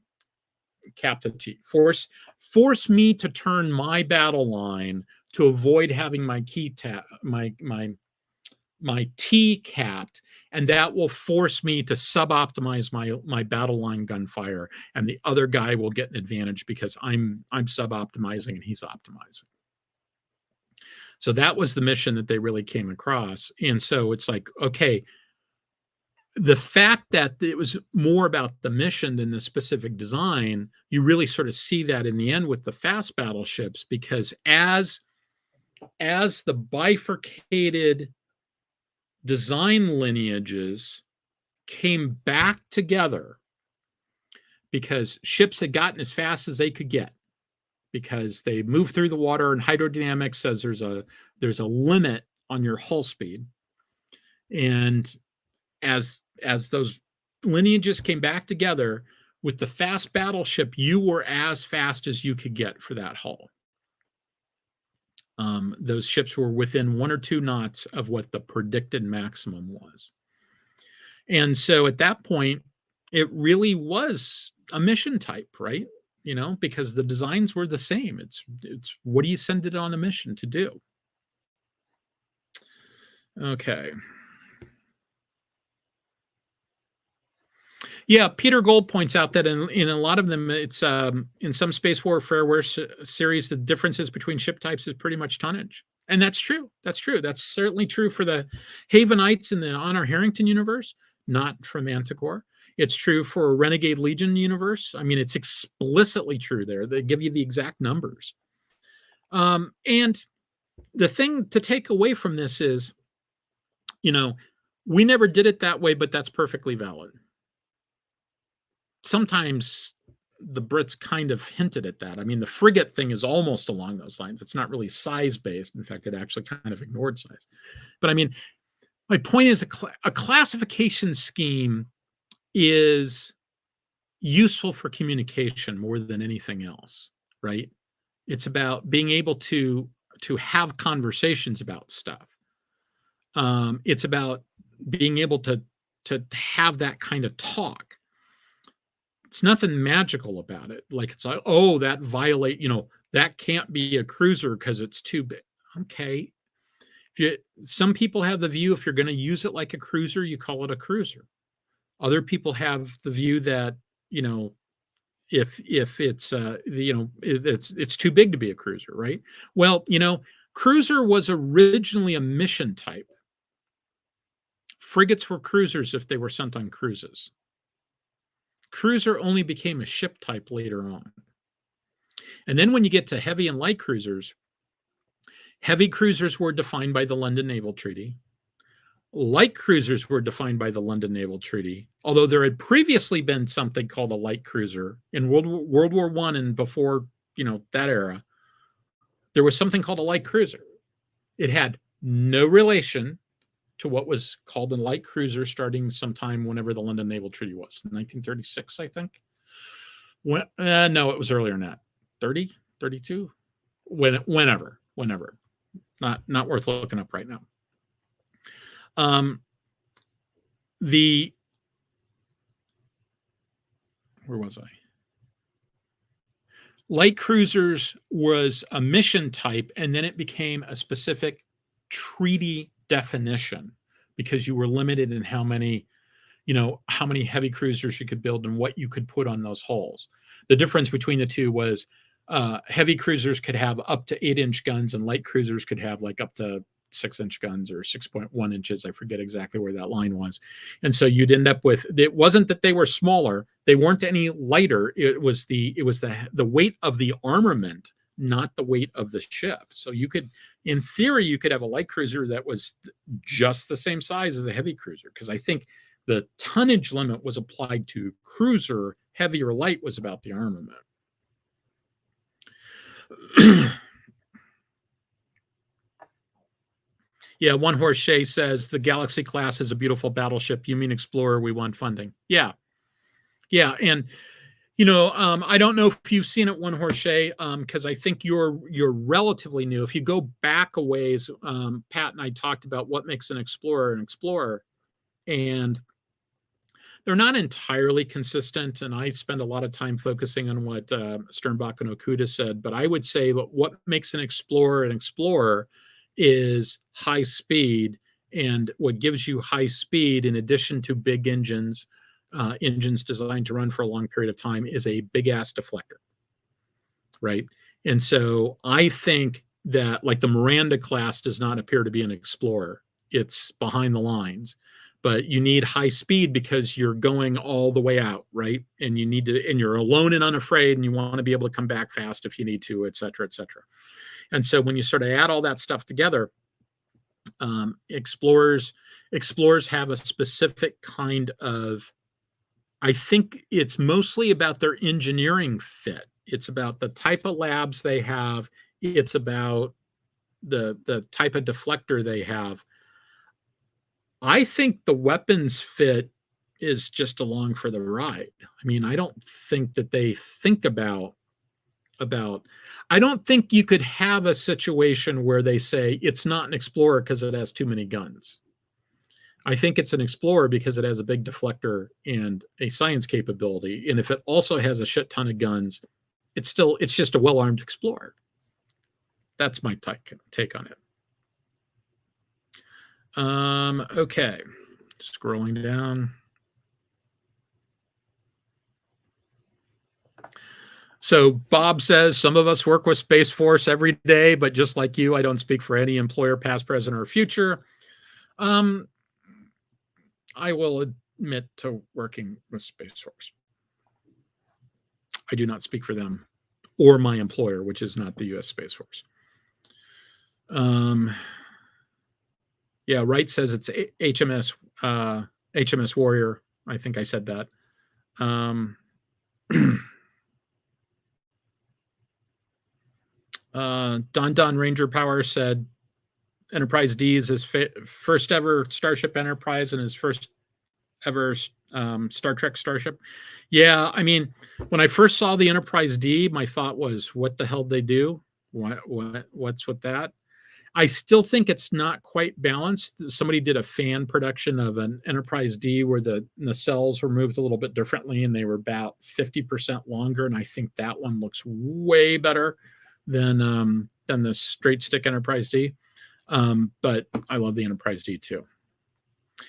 cap the T. Force me to turn my battle line to avoid having my my T capped, and that will force me to sub-optimize my battle line gunfire, and the other guy will get an advantage because I'm sub-optimizing and he's optimizing. So that was the mission that they really came across. And so it's like, okay, the fact that it was more about the mission than the specific design, you really sort of see that in the end with the fast battleships, because as the bifurcated design lineages came back together, because ships had gotten as fast as they could get, because they moved through the water, and hydrodynamics says there's a limit on your hull speed. And as those lineages came back together, with the fast battleship, you were as fast as you could get for that hull. Those ships were within 1 or 2 knots of what the predicted maximum was. And so at that point, it really was a mission type, right? You know, because the designs were the same. It's what do you send it on a mission to do? Okay. Yeah, Peter Gold points out that in a lot of them, it's in some space warfare series, the differences between ship types is pretty much tonnage. And that's true. That's true. That's certainly true for the Havenites in the Honor Harrington universe, not for Manticore. It's true for Renegade Legion universe. I mean, it's explicitly true there. They give you the exact numbers. And the thing to take away from this is, you know, we never did it that way, but that's perfectly valid. Sometimes the Brits kind of hinted at that. I mean, the frigate thing is almost along those lines. It's not really size-based. In fact, it actually kind of ignored size. But I mean, my point is a classification scheme is useful for communication more than anything else, right? It's about being able to have conversations about stuff. It's about being able to have that kind of talk. It's nothing magical about it. Like, it's like, oh, that that can't be a cruiser because it's too big. Okay. Some people have the view, if you're going to use it like a cruiser, you call it a cruiser. Other people have the view that, you know, if it's it's too big to be a cruiser, right? Well, you know, cruiser was originally a mission type. Frigates were cruisers if they were sent on cruises. Cruiser only became a ship type later on. And then when you get to heavy and light cruisers, heavy cruisers were defined by the London Naval Treaty. Light cruisers were defined by the London Naval Treaty, although there had previously been something called a light cruiser in World War I and before, you know, that era. There was something called a light cruiser. It had no relation to what was called a light cruiser starting sometime whenever the London Naval Treaty was, 1936, I think. No, it was earlier than that. 30, 32? Whenever. Not worth looking up right now. Where was I? Light cruisers was a mission type, and then it became a specific treaty definition because you were limited in how many heavy cruisers you could build and what you could put on those hulls. The difference between the two was heavy cruisers could have up to 8-inch guns, and light cruisers could have like up to 6-inch guns or 6.1 inches. I forget exactly where that line was. And so you'd end up with, it wasn't that they were smaller, they weren't any lighter. It was the weight of the armament, not the weight of the ship. So you could, in theory, you could have a light cruiser that was just the same size as a heavy cruiser, because I think the tonnage limit was applied to cruiser. Heavy or light was about the armament. Yeah, One Horse Shay says the Galaxy class is a beautiful battleship. You mean Explorer? We want funding. Yeah, and I don't know if you've seen it, One Horse Shay, because I think you're relatively new. If you go back a ways, Pat and I talked about what makes an Explorer, and they're not entirely consistent. And I spend a lot of time focusing on what Sternbach and Okuda said, but I would say that what makes an Explorer is high speed, and what gives you high speed, in addition to big engines designed to run for a long period of time, is a big ass deflector, right? And so I think that, like, the Miranda class does not appear to be an Explorer. It's behind the lines, but you need high speed because you're going all the way out, right? And you're alone and unafraid, and you want to be able to come back fast if you need to, et cetera, et cetera. And so when you sort of add all that stuff together, explorers have a specific kind of, I think it's mostly about their engineering fit. It's about the type of labs they have. It's about the type of deflector they have. I think the weapons fit is just along for the ride. I mean, I don't think that they think about, I don't think you could have a situation where they say it's not an Explorer because it has too many guns. I think it's an Explorer because it has a big deflector and a science capability. And if it also has a shit ton of guns, it's just a well-armed Explorer. That's my take on it. Okay, scrolling down. So Bob says, some of us work with Space Force every day, but just like you, I don't speak for any employer, past, present, or future. I will admit to working with Space Force. I do not speak for them or my employer, which is not the U.S. Space Force. Yeah, Wright says it's HMS Warrior. I think I said that. Don Ranger Power said Enterprise D is his first ever Starship Enterprise and his first ever Star Trek Starship. Yeah, I mean, when I first saw the Enterprise D, my thought was, what the hell did they do? What's with that? I still think it's not quite balanced. Somebody did a fan production of an Enterprise D where the nacelles were moved a little bit differently, and they were about 50% longer, and I think that one looks way better than the straight stick Enterprise D. But I love the Enterprise D too,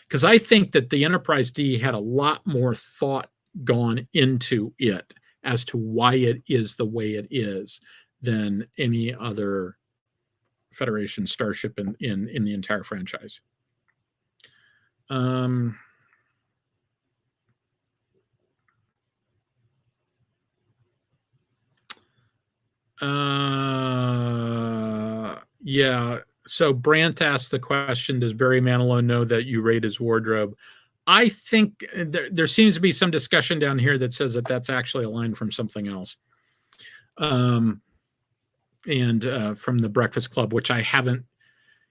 because I think that the Enterprise D had a lot more thought gone into it as to why it is the way it is than any other Federation starship in the entire franchise. Yeah. So Brant asked the question, does Barry Manilow know that you raid his wardrobe? I think there seems to be some discussion down here that says that that's actually a line from something else. And from The Breakfast Club, which I haven't.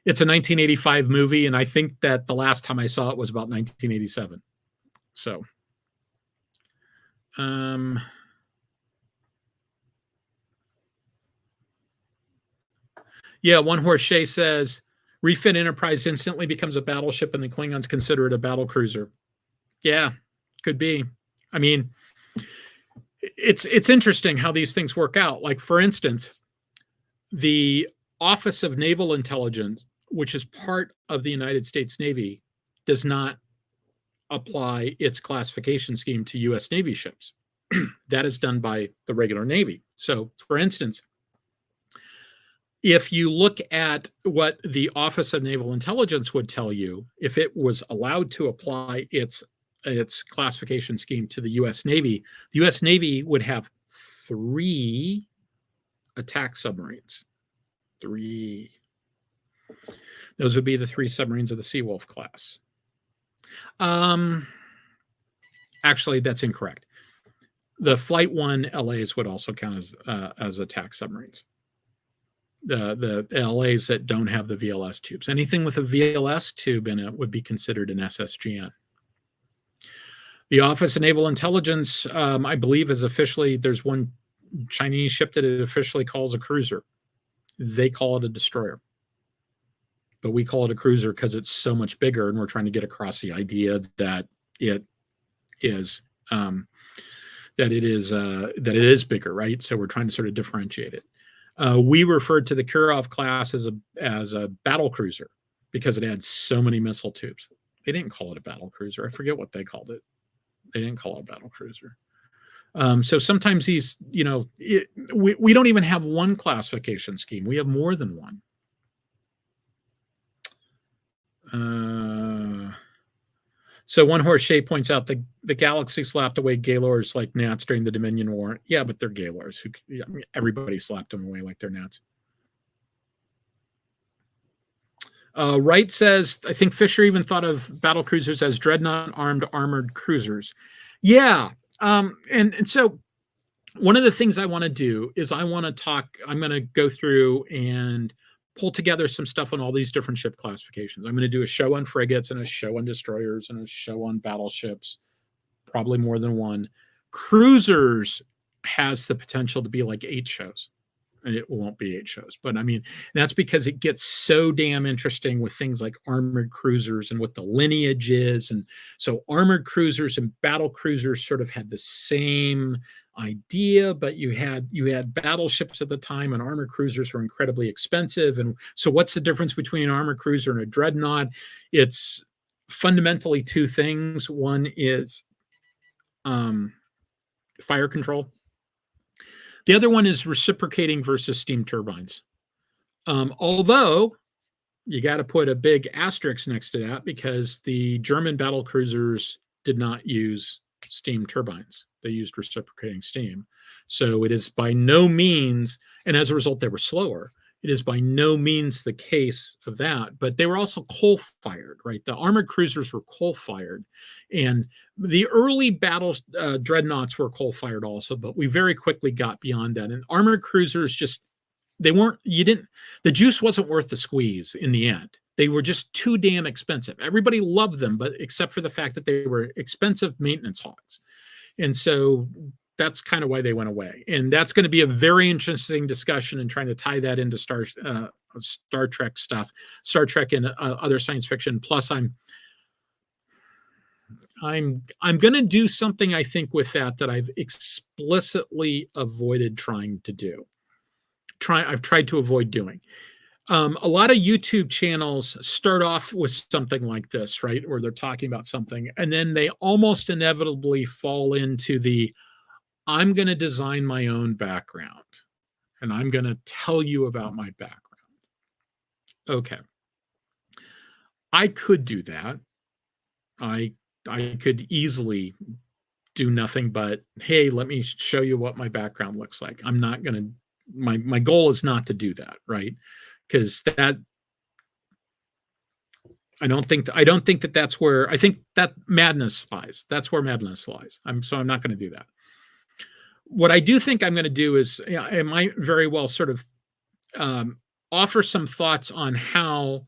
It's a 1985 movie, and I think that the last time I saw it was about 1987. So, yeah, One Horse Shay says, refit Enterprise instantly becomes a battleship, and the Klingons consider it a battle cruiser. Yeah, could be. I mean, It's interesting how these things work out. Like, for instance, the Office of Naval Intelligence, which is part of the United States Navy, does not apply its classification scheme to U.S. Navy ships. That is done by the regular Navy. So, for instance, if you look at what the Office of Naval Intelligence would tell you, if it was allowed to apply its classification scheme to the U.S. Navy, the U.S. Navy would have 3 attack submarines. 3. Those would be the 3 submarines of the Seawolf class. Actually, that's incorrect. The Flight 1 LAs would also count as attack submarines. The LAs that don't have the VLS tubes. Anything with a VLS tube in it would be considered an SSGN. The Office of Naval Intelligence, I believe, is officially, there's one Chinese ship that it officially calls a cruiser. They call it a destroyer. But we call it a cruiser because it's so much bigger, and we're trying to get across the idea that it is bigger, right? So we're trying to sort of differentiate it. We referred to the Kirov class as a battle cruiser because it had so many missile tubes. They didn't call it a battle cruiser. I forget what they called it. They didn't call it a battle cruiser. So sometimes these, we don't even have one classification scheme. We have more than one. So One Horse Shea points out the galaxy slapped away Gaylors like gnats during the Dominion War. Yeah, but they're Gaylors. Everybody slapped them away like they're gnats. Wright says, I think Fisher even thought of battle cruisers as dreadnought armored cruisers. Yeah. And so one of the things I want to do is I'm going to go through and pull together some stuff on all these different ship classifications. I'm going to do a show on frigates and a show on destroyers and a show on battleships, probably more than one. Cruisers has the potential to be like 8 shows. And it won't be 8 shows, but I mean, that's because it gets so damn interesting with things like armored cruisers and what the lineage is. And so armored cruisers and battle cruisers sort of had the same idea, but you had battleships at the time, and armored cruisers were incredibly expensive. And so what's the difference between an armored cruiser and a dreadnought? It's fundamentally 2 things. One is fire control. The other one is reciprocating versus steam turbines. Although you got to put a big asterisk next to that, because the German battle cruisers did not use steam turbines. They used reciprocating steam. So it is by no means, and as a result, they were slower. It is by no means the case of that, but they were also coal-fired, right? The armored cruisers were coal-fired, and the early battle dreadnoughts were coal-fired also, but we very quickly got beyond that. And armored cruisers the juice wasn't worth the squeeze in the end. They were just too damn expensive. Everybody loved them, but except for the fact that they were expensive maintenance hogs. And so that's kind of why they went away. And that's going to be a very interesting discussion and trying to tie that into Star Trek stuff, Star Trek and other science fiction. Plus, I'm going to do something, I think, with that I've explicitly avoided trying to do. I've tried to avoid doing. A lot of YouTube channels start off with something like this, right? Where they're talking about something, and then they almost inevitably fall into I'm going to design my own background, and I'm going to tell you about my background. Okay. I could do that. I could easily do nothing but, hey, let me show you what my background looks like. I'm not going to, my goal is not to do that, right? Because I don't think that's where, I think that madness lies. That's where madness lies. So I'm not going to do that. What I do think I'm going to do is, I might very well sort of offer some thoughts on how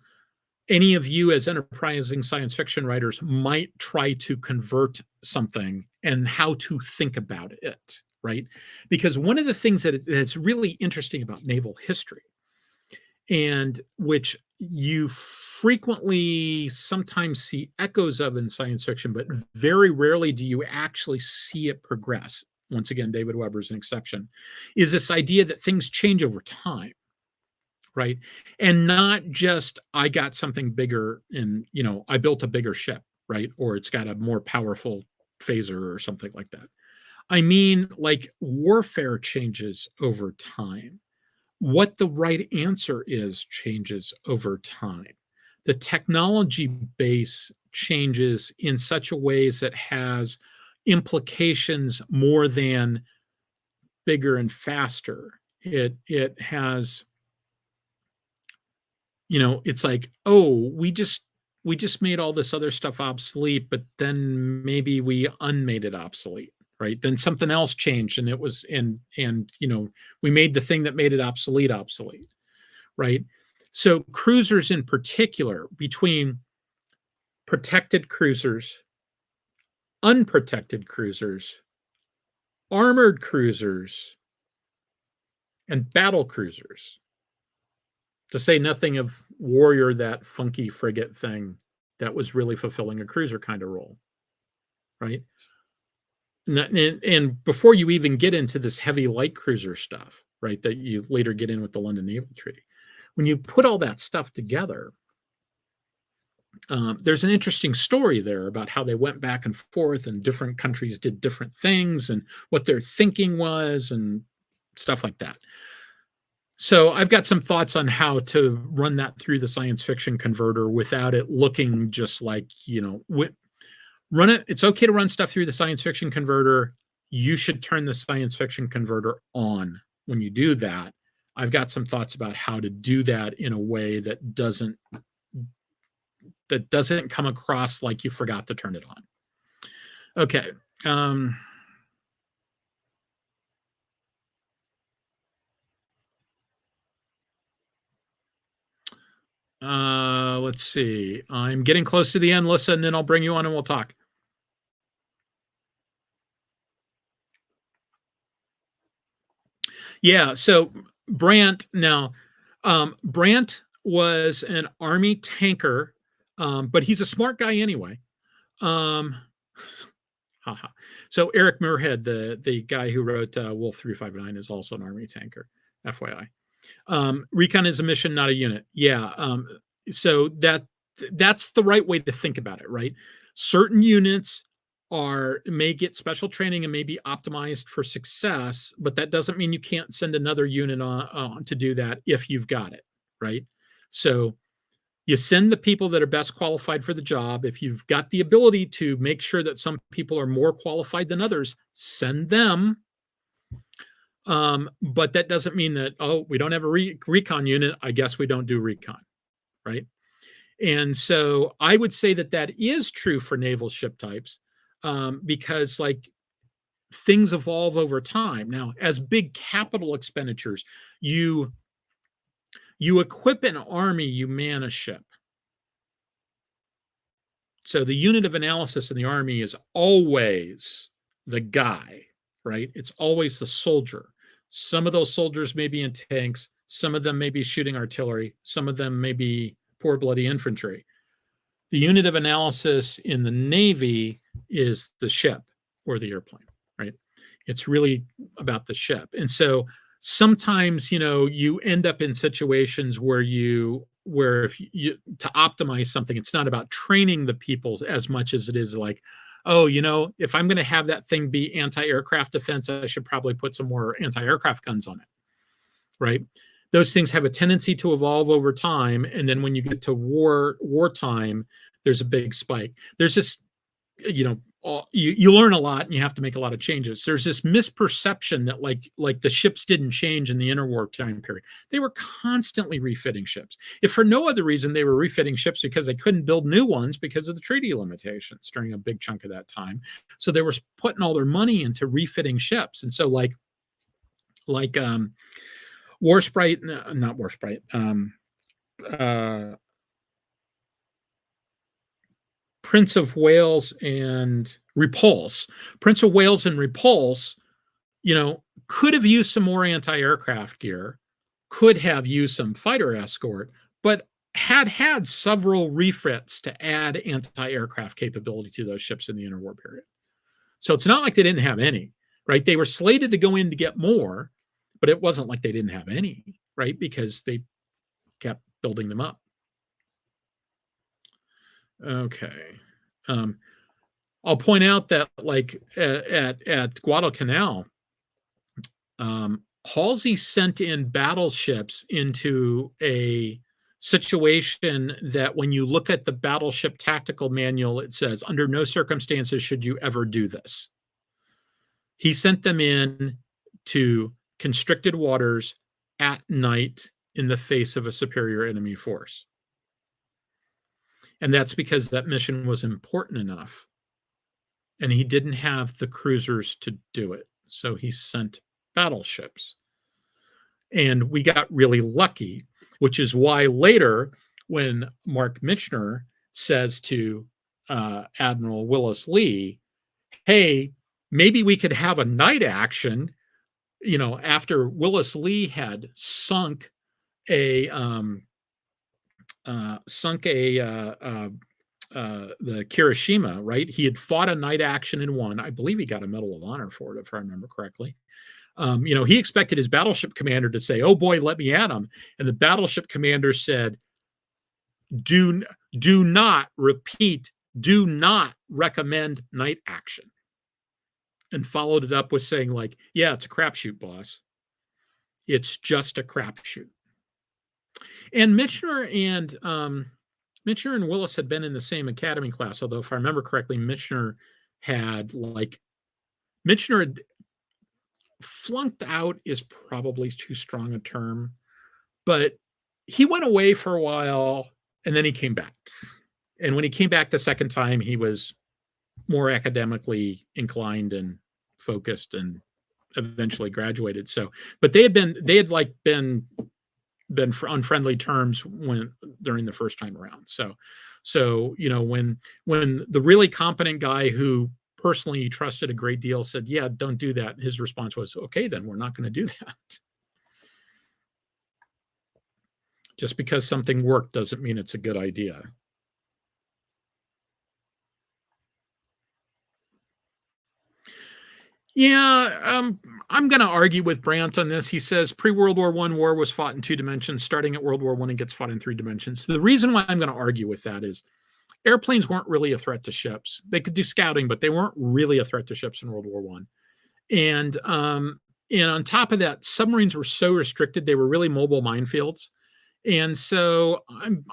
any of you as enterprising science fiction writers might try to convert something and how to think about it, right? Because one of the things that's really interesting about naval history, and which you frequently sometimes see echoes of in science fiction, but very rarely do you actually see it progress, once again, David Weber's an exception, is this idea that things change over time, right? And not just I got something bigger and, I built a bigger ship, right? Or it's got a more powerful phaser or something like that. I mean, like warfare changes over time. What the right answer is changes over time. The technology base changes in such a ways that has implications more than bigger and faster. It has, it's like, oh, we just made all this other stuff obsolete, but then maybe we unmade it obsolete, right? Then something else changed, and it was and we made the thing that made it obsolete, right? So cruisers in particular, between protected cruisers, unprotected cruisers, armored cruisers, and battle cruisers, to say nothing of Warrior, that funky frigate thing that was really fulfilling a cruiser kind of role, right? And before you even get into this heavy light cruiser stuff, right, that you later get in with the London Naval Treaty, when you put all that stuff together, there's an interesting story there about how they went back and forth and different countries did different things and what their thinking was and stuff like that. So I've got some thoughts on how to run that through the science fiction converter without it looking just like, run it. It's okay to run stuff through the science fiction converter. You should turn the science fiction converter on when you do that. I've got some thoughts about how to do that in a way that doesn't come across like you forgot to turn it on. Okay. Let's see. I'm getting close to the end, LYSSA, and then I'll bring you on and we'll talk. Yeah. So Brandt was an Army tanker, but he's a smart guy anyway. So Eric Muirhead, the guy who wrote Wolf 359, is also an Army tanker, FYI. Recon is a mission, not a unit. Yeah. So that's the right way to think about it, right? Certain units may get special training and may be optimized for success, but that doesn't mean you can't send another unit on to do that if you've got it, right? So you send the people that are best qualified for the job. If you've got the ability to make sure that some people are more qualified than others, send them. But that doesn't mean that, we don't have a recon unit, I guess we don't do recon, right? And so I would say that is true for naval ship types, because like things evolve over time. Now, as big capital expenditures, you equip an army, you man a ship. So the unit of analysis in the army is always the guy, right? It's always the soldier. Some of those soldiers may be in tanks. Some of them may be shooting artillery. Some of them may be poor bloody infantry. The unit of analysis in the Navy is the ship or the airplane, right? It's really about the ship. And so sometimes, you end up in situations where if you to optimize something, it's not about training the people as much as it is like, if I'm going to have that thing be anti-aircraft defense, I should probably put some more anti-aircraft guns on it, right? Those things have a tendency to evolve over time, and then when you get to wartime, there's a big spike. There's this, you learn a lot and you have to make a lot of changes. There's this misperception that like the ships didn't change in the interwar time period. They were constantly refitting ships. If for no other reason, they were refitting ships because they couldn't build new ones because of the treaty limitations during a big chunk of that time. So they were putting all their money into refitting ships. And so not Warsprite, Prince of Wales and Repulse. Prince of Wales and Repulse, could have used some more anti-aircraft gear, could have used some fighter escort, but had several refits to add anti-aircraft capability to those ships in the interwar period. So it's not like they didn't have any, right? They were slated to go in to get more, but it wasn't like they didn't have any, right? Because they kept building them up. Okay. I'll point out that, like, at Guadalcanal, Halsey sent in battleships into a situation that, when you look at the battleship tactical manual, it says, under no circumstances should you ever do this. He sent them in to constricted waters at night in the face of a superior enemy force. And that's because that mission was important enough. And he didn't have the cruisers to do it. So he sent battleships. And we got really lucky, which is why later, when Mark Michener says to Admiral Willis Lee, hey, maybe we could have a night action, you know, after Willis Lee had sunk the Kirishima, right? He had fought a night action and won. I believe he got a Medal of Honor for it, if I remember correctly. You know, he expected his battleship commander to say, oh boy, let me at him. And the battleship commander said, do not repeat, do not recommend night action. And followed it up with saying, like, yeah, it's a crapshoot, boss. It's just a crapshoot. And Michener and Willis had been in the same academy class, although if I remember correctly, Michener had flunked out is probably too strong a term, but he went away for a while and then he came back. And when he came back the second time, he was more academically inclined and focused and eventually graduated. So, but they had been on friendly terms during the first time around. So, you know, when the really competent guy who personally trusted a great deal said, yeah, don't do that, his response was, okay, then we're not going to do that. Just because something worked doesn't mean it's a good idea. Yeah, I'm going to argue with Brandt on this. He says pre-World War I war was fought in 2 dimensions. Starting at World War I, it gets fought in 3 dimensions. The reason why I'm going to argue with that is airplanes weren't really a threat to ships. They could do scouting, but they weren't really a threat to ships in World War I. And on top of that, submarines were so restricted; they were really mobile minefields. And so I'm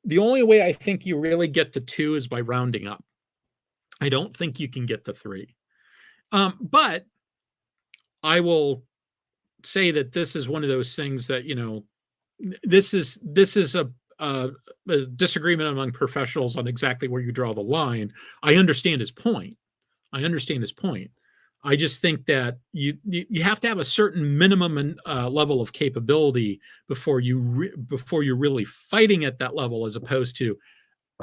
the only way I think you really get to 2 is by rounding up. I don't think you can get to 3. But I will say that this is one of those things that, you know, this is a disagreement among professionals on exactly where you draw the line. I understand his point. I just think that you have to have a certain minimum level of capability before you're really fighting at that level, as opposed to,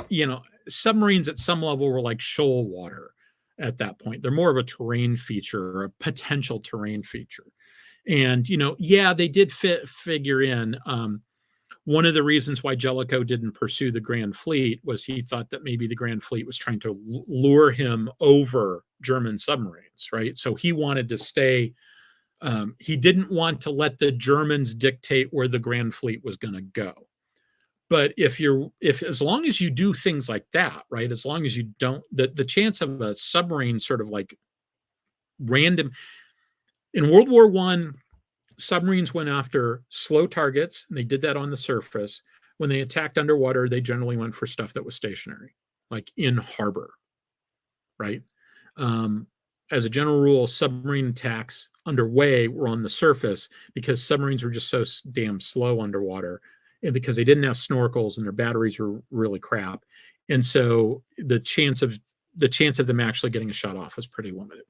you know, submarines at some level were like shoal water at that point. They're more of a terrain feature, or a potential terrain feature. And, you know, yeah, they did figure in. One of the reasons why Jellicoe didn't pursue the Grand Fleet was he thought that maybe the Grand Fleet was trying to lure him over German submarines, right? So he wanted to stay. He didn't want to let the Germans dictate where the Grand Fleet was going to go. But if as long as you do things like that, right? As long as you don't, the chance of a submarine sort of like random. In World War I, submarines went after slow targets, and they did that on the surface. When they attacked underwater, they generally went for stuff that was stationary, like in harbor, right? As a general rule, submarine attacks underway were on the surface because submarines were just so damn slow underwater, and because they didn't have snorkels and their batteries were really crap. And so the chance of them actually getting a shot off was pretty limited.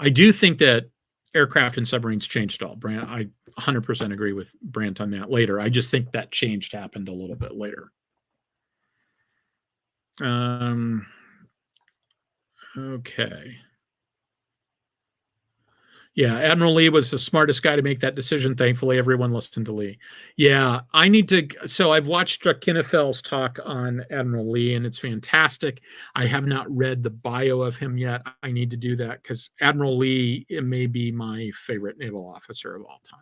I do think that aircraft and submarines changed all. Brandt, I 100% agree with Brandt on that later. I just think that change happened a little bit later. Okay. Yeah, Admiral Lee was the smartest guy to make that decision. Thankfully, everyone listened to Lee. Yeah, I need to. So I've watched Kinnefeld's talk on Admiral Lee, and it's fantastic. I have not read the bio of him yet. I need to do that because Admiral Lee, it may be my favorite naval officer of all time.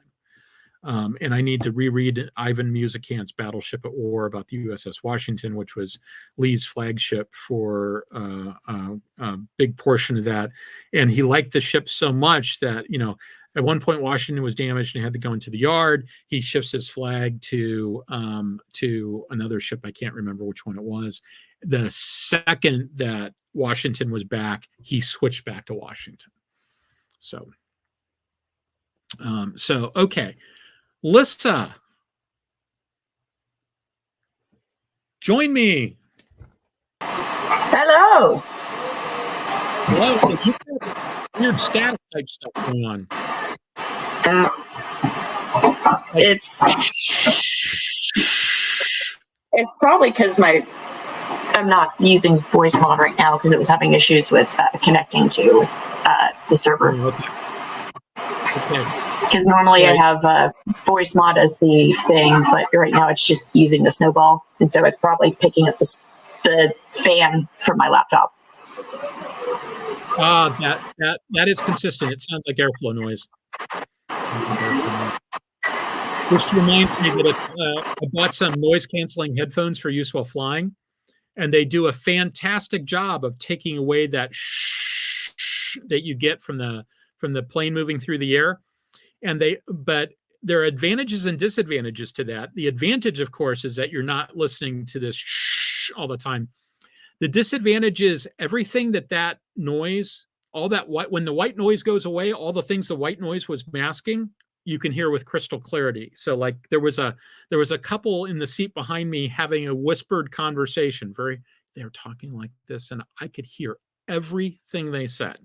And I need to reread Ivan Musicant's Battleship at War about the USS Washington, which was Lee's flagship for a big portion of that. And he liked the ship so much that, at one point Washington was damaged and had to go into the yard. He shifts his flag to another ship. I can't remember which one it was. The second that Washington was back, he switched back to Washington. So okay. LYSSA, join me. Hello. Hello. Weird static type stuff going on. It's probably because I'm not using voice mod right now because it was having issues with connecting to the server. Okay. Because normally I have voice mod as the thing, but right now it's just using the snowball, and so it's probably picking up the fan from my laptop. That is consistent. It sounds like airflow noise. Which reminds me that I bought some noise canceling headphones for use while flying, and they do a fantastic job of taking away that shh that you get from the plane moving through the air. But there are advantages and disadvantages to that. The advantage, of course, is that you're not listening to this shh all the time. The disadvantage is everything that noise, all that when the white noise goes away, all the things the white noise was masking, you can hear with crystal clarity. So like there was a couple in the seat behind me having a whispered conversation. They were talking like this, and I could hear everything they said.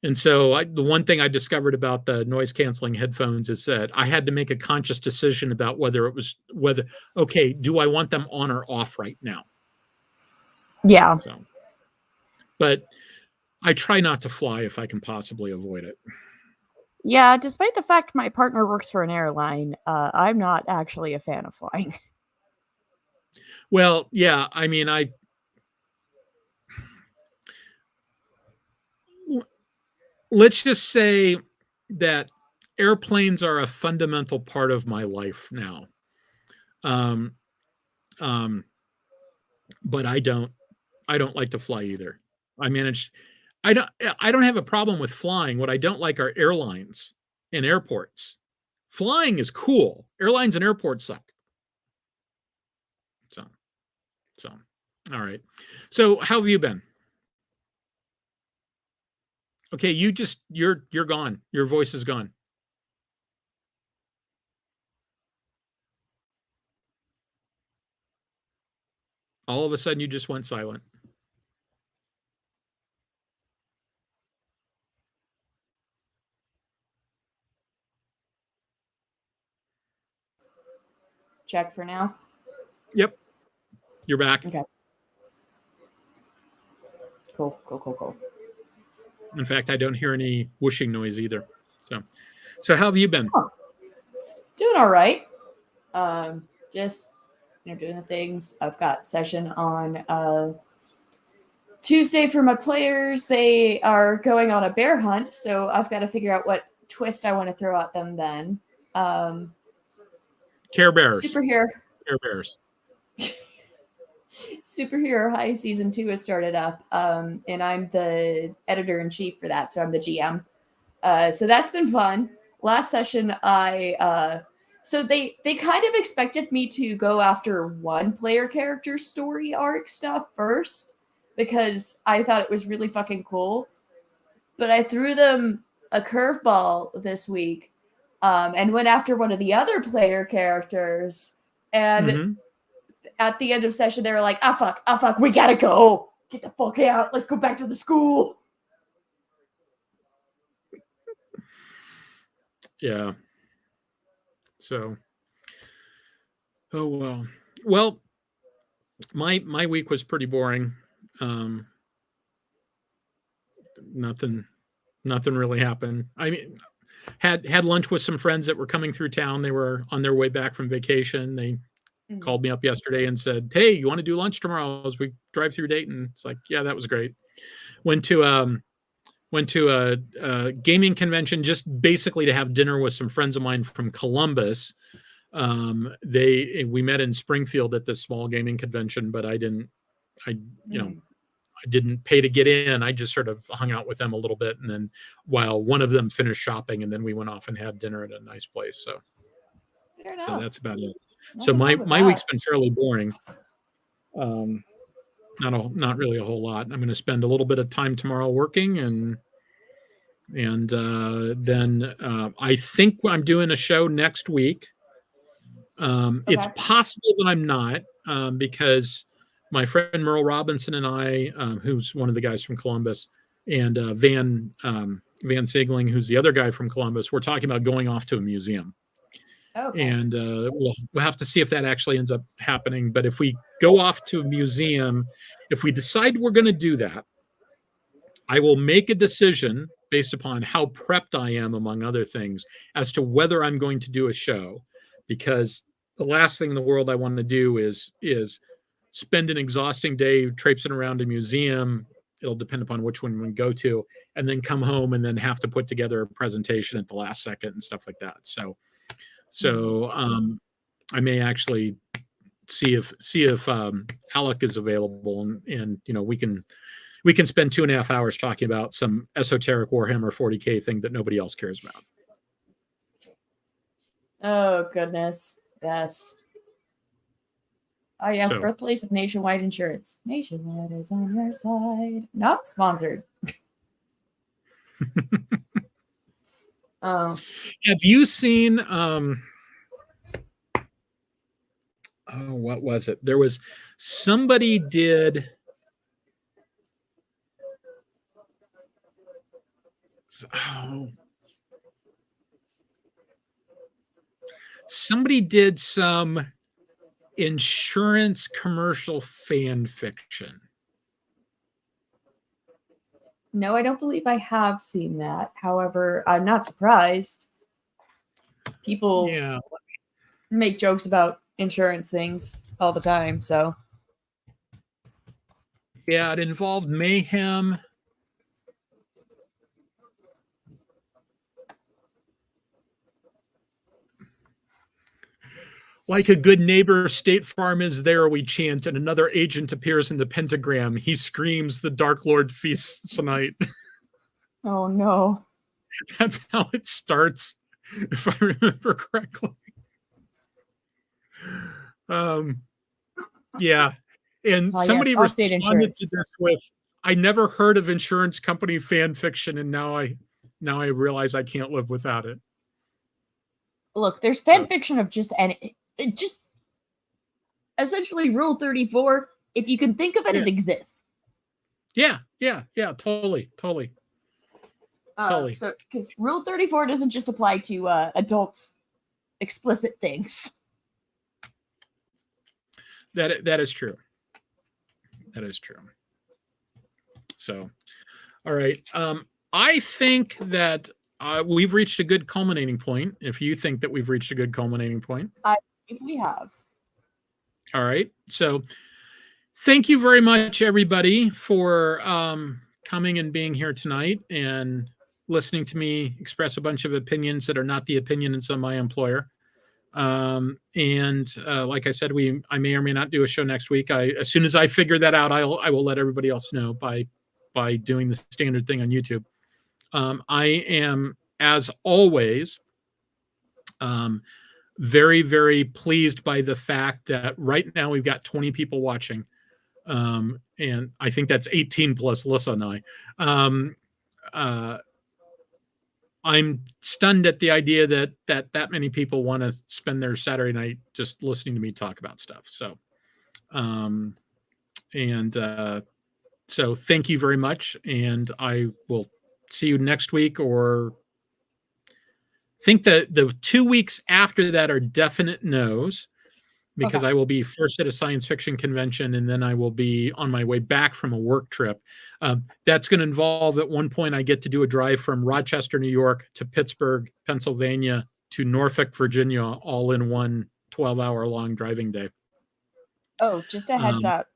And so the one thing I discovered about the noise canceling headphones is that I had to make a conscious decision about whether, okay, do I want them on or off right now? Yeah. So, but I try not to fly if I can possibly avoid it. Yeah, despite the fact my partner works for an airline, I'm not actually a fan of flying. Well, yeah, I mean, let's just say that airplanes are a fundamental part of my life now. But I don't like to fly either. I don't have a problem with flying. What I don't like are airlines and airports. Flying is cool. Airlines and airports suck. So, all right. So how have you been? Okay, you're gone. Your voice is gone. All of a sudden you just went silent. Check for now. Yep. You're back. Okay. Cool. In fact, I don't hear any whooshing noise either. So how have you been? Oh. Doing all right. Just doing the things. I've got session on Tuesday for my players. They are going on a bear hunt, so I've got to figure out what twist I want to throw at them then. Care Bears. Superhero. Care Bears. Superhero High Season 2 has started up, and I'm the editor-in-chief for that, so I'm the GM. So that's been fun. Last session, so they kind of expected me to go after one player character story arc stuff first, because I thought it was really fucking cool. But I threw them a curveball this week, and went after one of the other player characters, and at the end of session, they were like, ah fuck, we gotta go. Get the fuck out. Let's go back to the school. Yeah. So, oh well. Well, my week was pretty boring. Nothing Nothing really happened. I mean, had lunch with some friends that were coming through town. They were on their way back from vacation. They called me up yesterday and said, "Hey, you want to do lunch tomorrow as we drive through Dayton?" It's like, yeah, that was great. Went to a gaming convention just basically to have dinner with some friends of mine from Columbus. We met in Springfield at this small gaming convention, but I didn't pay to get in. I just sort of hung out with them a little bit, and then while one of them finished shopping, and then we went off and had dinner at a nice place. So that's about it. So my week's been fairly boring. Not really a whole lot. I'm going to spend a little bit of time tomorrow working, and then I think I'm doing a show next week. It's possible that I'm not, because my friend Merle Robinson and I, who's one of the guys from Columbus, and Van Sigling, who's the other guy from Columbus, we're talking about going off to a museum. Okay. And we'll have to see if that actually ends up happening. But if we go off to a museum, if we decide we're going to do that, I will make a decision based upon how prepped I am, among other things, as to whether I'm going to do a show. Because the last thing in the world I want to do is spend an exhausting day traipsing around a museum. It'll depend upon which one we go to, and then come home and then have to put together a presentation at the last second and stuff like that. So I may actually see if Alec is available, and we can spend 2.5 hours talking about some esoteric Warhammer 40K thing that nobody else cares about. Oh goodness, yes. Oh yes, birthplace of Nationwide Insurance. Nationwide is on your side. Not sponsored. Have you seen what was it? There was somebody did some insurance commercial fan fiction. No, I don't believe I have seen that. However, I'm not surprised. People make jokes about insurance things all the time, so. Yeah, it involved mayhem. Like a good neighbor, State Farm is there, we chant, and another agent appears in the pentagram. He screams, "The Dark Lord feasts tonight." Oh, no. That's how it starts, if I remember correctly. Yeah. And somebody responded to this with, "I never heard of insurance company fan fiction, and now I realize I can't live without it." Look, there's fan fiction of just essentially Rule 34. If you can think of it, it exists. Yeah, totally. So, because Rule 34 doesn't just apply to adults, explicit things. That is true. That is true. So, all right. I think that we've reached a good culminating point. If you think that we've reached a good culminating point, I think we have. All right. So, thank you very much, everybody, for coming and being here tonight and listening to me express a bunch of opinions that are not the opinions of my employer. Like I said, I may or may not do a show next week. As soon as I figure that out, I will let everybody else know by doing the standard thing on YouTube. I am, as always, very, very pleased by the fact that right now we've got 20 people watching. And I think that's 18 plus LYSSA and I. I'm stunned at the idea that many people want to spend their Saturday night just listening to me talk about stuff. So, so thank you very much. And I will see you next week, or think that the 2 weeks after that are definite no's. because I will be first at a science fiction convention, and then I will be on my way back from a work trip. That's going to involve, at one point, I get to do a drive from Rochester, New York to Pittsburgh, Pennsylvania to Norfolk, Virginia, all in one 12-hour long driving day. Oh, just a heads up.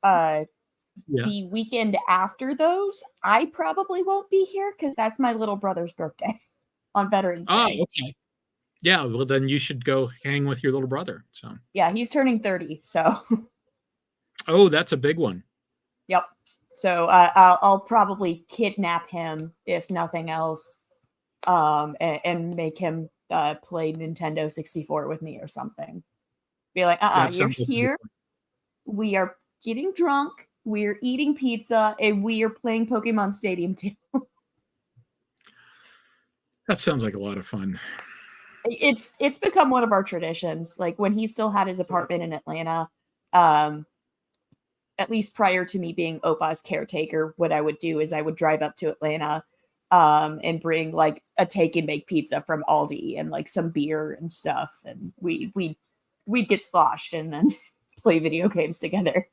The weekend after those, I probably won't be here because that's my little brother's birthday on Veterans Day. Oh, okay. Yeah, well, then you should go hang with your little brother. So yeah, he's turning 30. So oh, that's a big one. Yep. So I'll probably kidnap him if nothing else, and make him play Nintendo 64 with me or something. Be like, you're here. We are getting drunk. We're eating pizza, and we are playing Pokemon Stadium 2. That sounds like a lot of fun. It's become one of our traditions. Like when he still had his apartment in Atlanta, at least prior to me being Opa's caretaker, what I would do is I would drive up to Atlanta, and bring like a take and make pizza from Aldi and like some beer and stuff, and we'd get sloshed and then play video games together.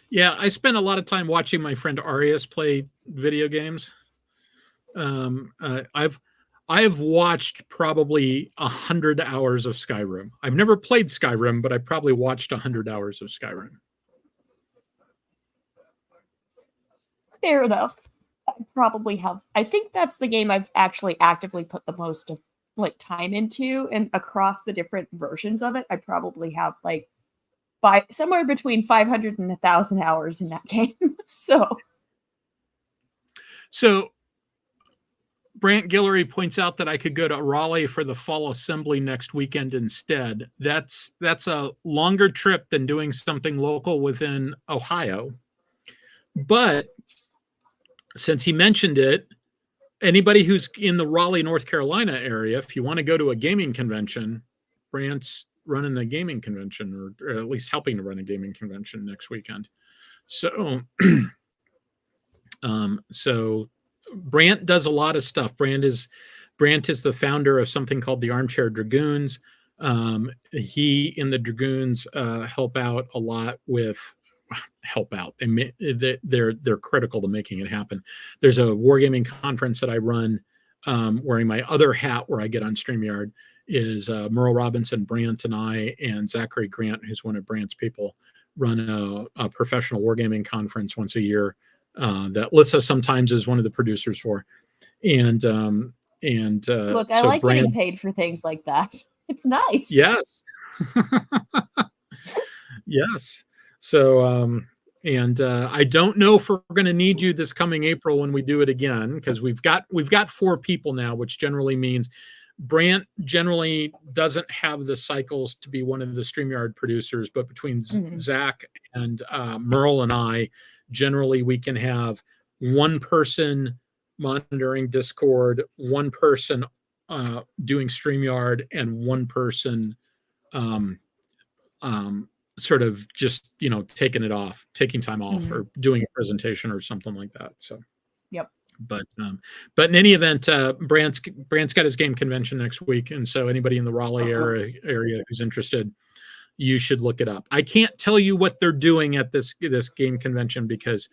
Yeah, I spent a lot of time watching my friend Arias play video games. I've watched probably 100 hours of Skyrim. I've never played Skyrim, but I probably watched 100 hours of Skyrim. Fair enough. I probably have. I think that's the game I've actually actively put the most of like time into, and across the different versions of it, I probably have like somewhere between 500 and 1,000 hours in that game. So Brant Guillory points out that I could go to Raleigh for the fall assembly next weekend instead. That's a longer trip than doing something local within Ohio. But since he mentioned it, anybody who's in the Raleigh, North Carolina area, if you want to go to a gaming convention, Brant's running a gaming convention, or at least helping to run a gaming convention next weekend. So, so Brant does a lot of stuff. Brant is the founder of something called the Armchair Dragoons. He and the Dragoons help out a lot with they're critical to making it happen. There's a wargaming conference that I run, wearing my other hat where I get on StreamYard, is Merle Robinson, Brant, and I, and Zachary Grant, who's one of Brant's people, run a professional wargaming conference once a year that LYSSA sometimes is one of the producers for. And look, I like getting paid for things like that. It's nice. Yes. Yes. So, I don't know if we're going to need you this coming April when we do it again, because we've got 4 people now, which generally means Brant generally doesn't have the cycles to be one of the StreamYard producers, but between Zach and Merle and I, generally we can have one person monitoring Discord, one person doing StreamYard, and one person sort of just, taking time off, or doing a presentation or something like that. So, yep. But in any event, Brant's got his game convention next week, and so anybody in the Raleigh area who's interested, you should look it up. I can't tell you what they're doing at this game convention because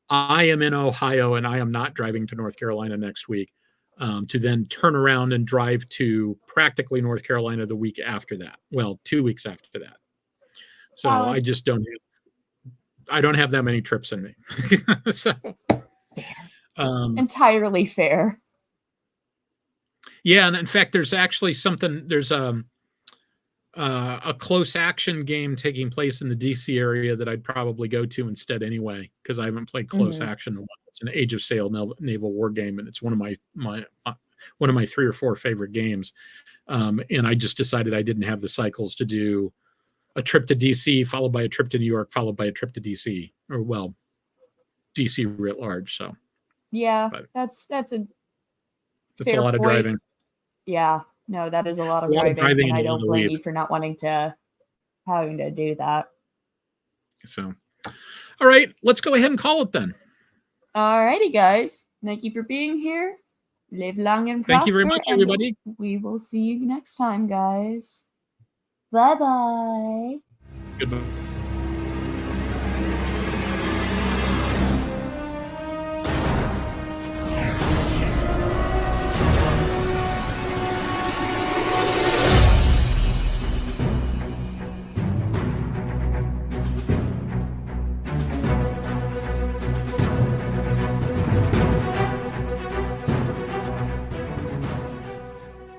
I am in Ohio and I am not driving to North Carolina next week, to then turn around and drive to practically North Carolina the week after that. Well, 2 weeks after that. So I just don't have that many trips in me. So entirely fair. Yeah, and in fact, there's actually there's a close action game taking place in the DC area that I'd probably go to instead anyway, because I haven't played close action. It's an Age of Sail naval war game, and it's one of my 3 or 4 favorite games. And I just decided I didn't have the cycles to do a trip to DC, followed by a trip to New York, followed by a trip to DC, or DC writ large. So yeah, that's a lot of driving. Yeah, no, that is a lot of driving, and I don't blame you for not having to do that. So, all right, let's go ahead and call it then. All righty, guys. Thank you for being here. Live long and prosper. Thank you very much, everybody. We will see you next time, guys. Bye-bye. Goodbye.